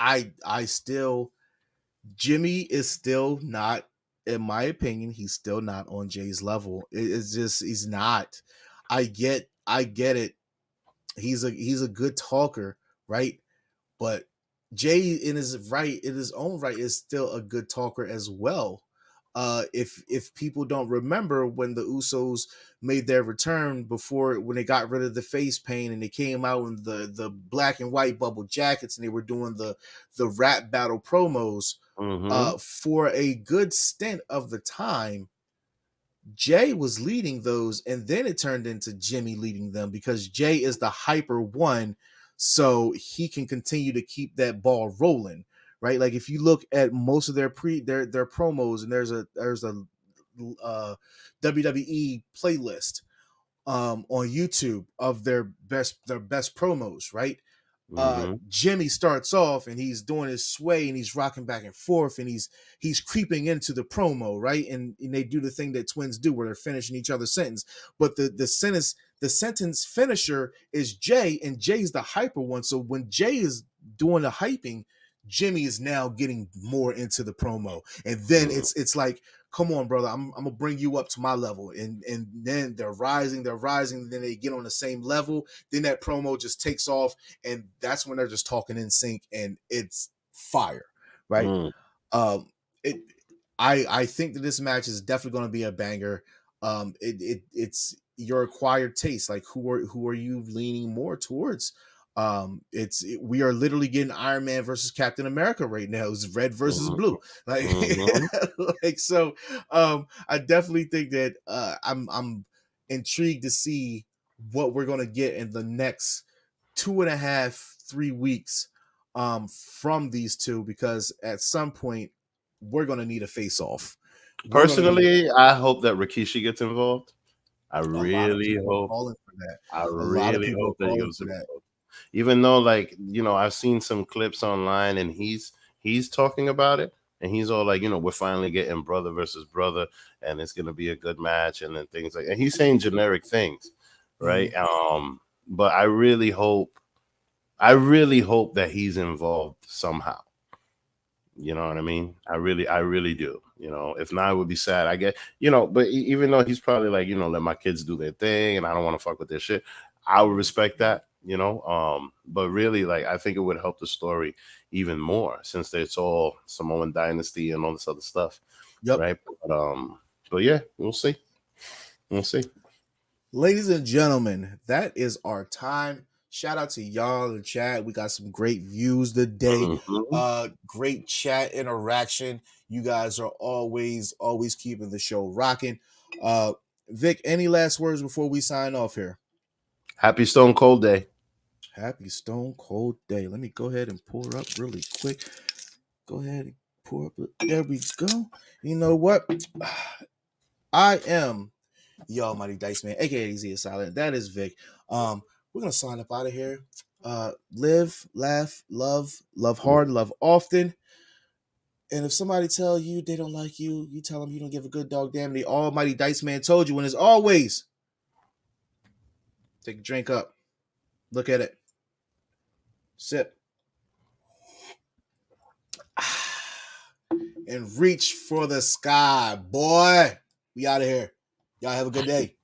Jimmy is still not, in my opinion, he's still not on Jay's level. It's just he's not. I get it. He's a good talker, right? But Jay in his own right is still a good talker as well. If people don't remember when the Usos made their return when they got rid of the face paint and they came out in the black and white bubble jackets and they were doing the rap battle promos, for a good stint of the time, Jay was leading those, and then it turned into Jimmy leading them because Jay is the hyper one, so he can continue to keep that ball rolling, right? Like if you look at most of their promos, and there's a WWE playlist on YouTube of their best promos, right? Jimmy starts off and he's doing his sway and he's rocking back and forth and he's creeping into the promo, right? And they do the thing that twins do where they're finishing each other's sentence. But the sentence finisher is Jey, and Jey's the hyper one. So when Jey is doing the hyping, Jimmy is now getting more into the promo. And then it's like, come on, brother, I'm gonna bring you up to my level. And then they're rising, and then they get on the same level. Then that promo just takes off, and that's when they're just talking in sync, and it's fire, right? I think that this match is definitely gonna be a banger. It's your acquired taste. Like who are you leaning more towards? We are literally getting Iron Man versus Captain America right now. It's red versus blue. Like, so I definitely think that I'm intrigued to see what we're gonna get in the next 2.5-3 weeks from these two, because at some point we're gonna need a face off. Personally, I hope that Rikishi gets involved. I A lot of really people are hope. calling for that. I A lot of really people hope are that he calling goes for that. involved. Even though, like, you know, I've seen some clips online and he's talking about it, and he's all like, you know, we're finally getting brother versus brother, and it's gonna be a good match, and then things like, and he's saying generic things, right? But I really hope that he's involved somehow. You know what I mean? I really do. You know, if not, it would be sad. I get, you know, but even though he's probably like, you know, let my kids do their thing and I don't want to fuck with their shit, I would respect that, you know. But really, like, I think it would help the story even more, since it's all Samoan dynasty and all this other stuff. Yep. Right. But yeah, we'll see. We'll see. Ladies and gentlemen, that is our time. Shout out to y'all in the chat. We got some great views today. Great chat interaction. You guys are always keeping the show rocking. Vic, any last words before we sign off here? Happy Stone Cold Day. Happy Stone Cold Day. Let me go ahead and pour up really quick. Go ahead and pour up. There we go. You know what? I am the Almighty Dice Man, aka Z Silent. That is Vic. We're gonna sign up out of here. Live, laugh, love hard, love often. And if somebody tell you they don't like you, you tell them you don't give a good dog damn. The Almighty Dice Man told you. And as always, take a drink up, look at it, sip, and reach for the sky, boy. We out of here. Y'all have a good day.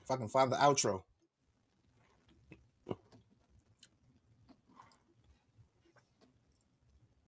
If I can find the outro.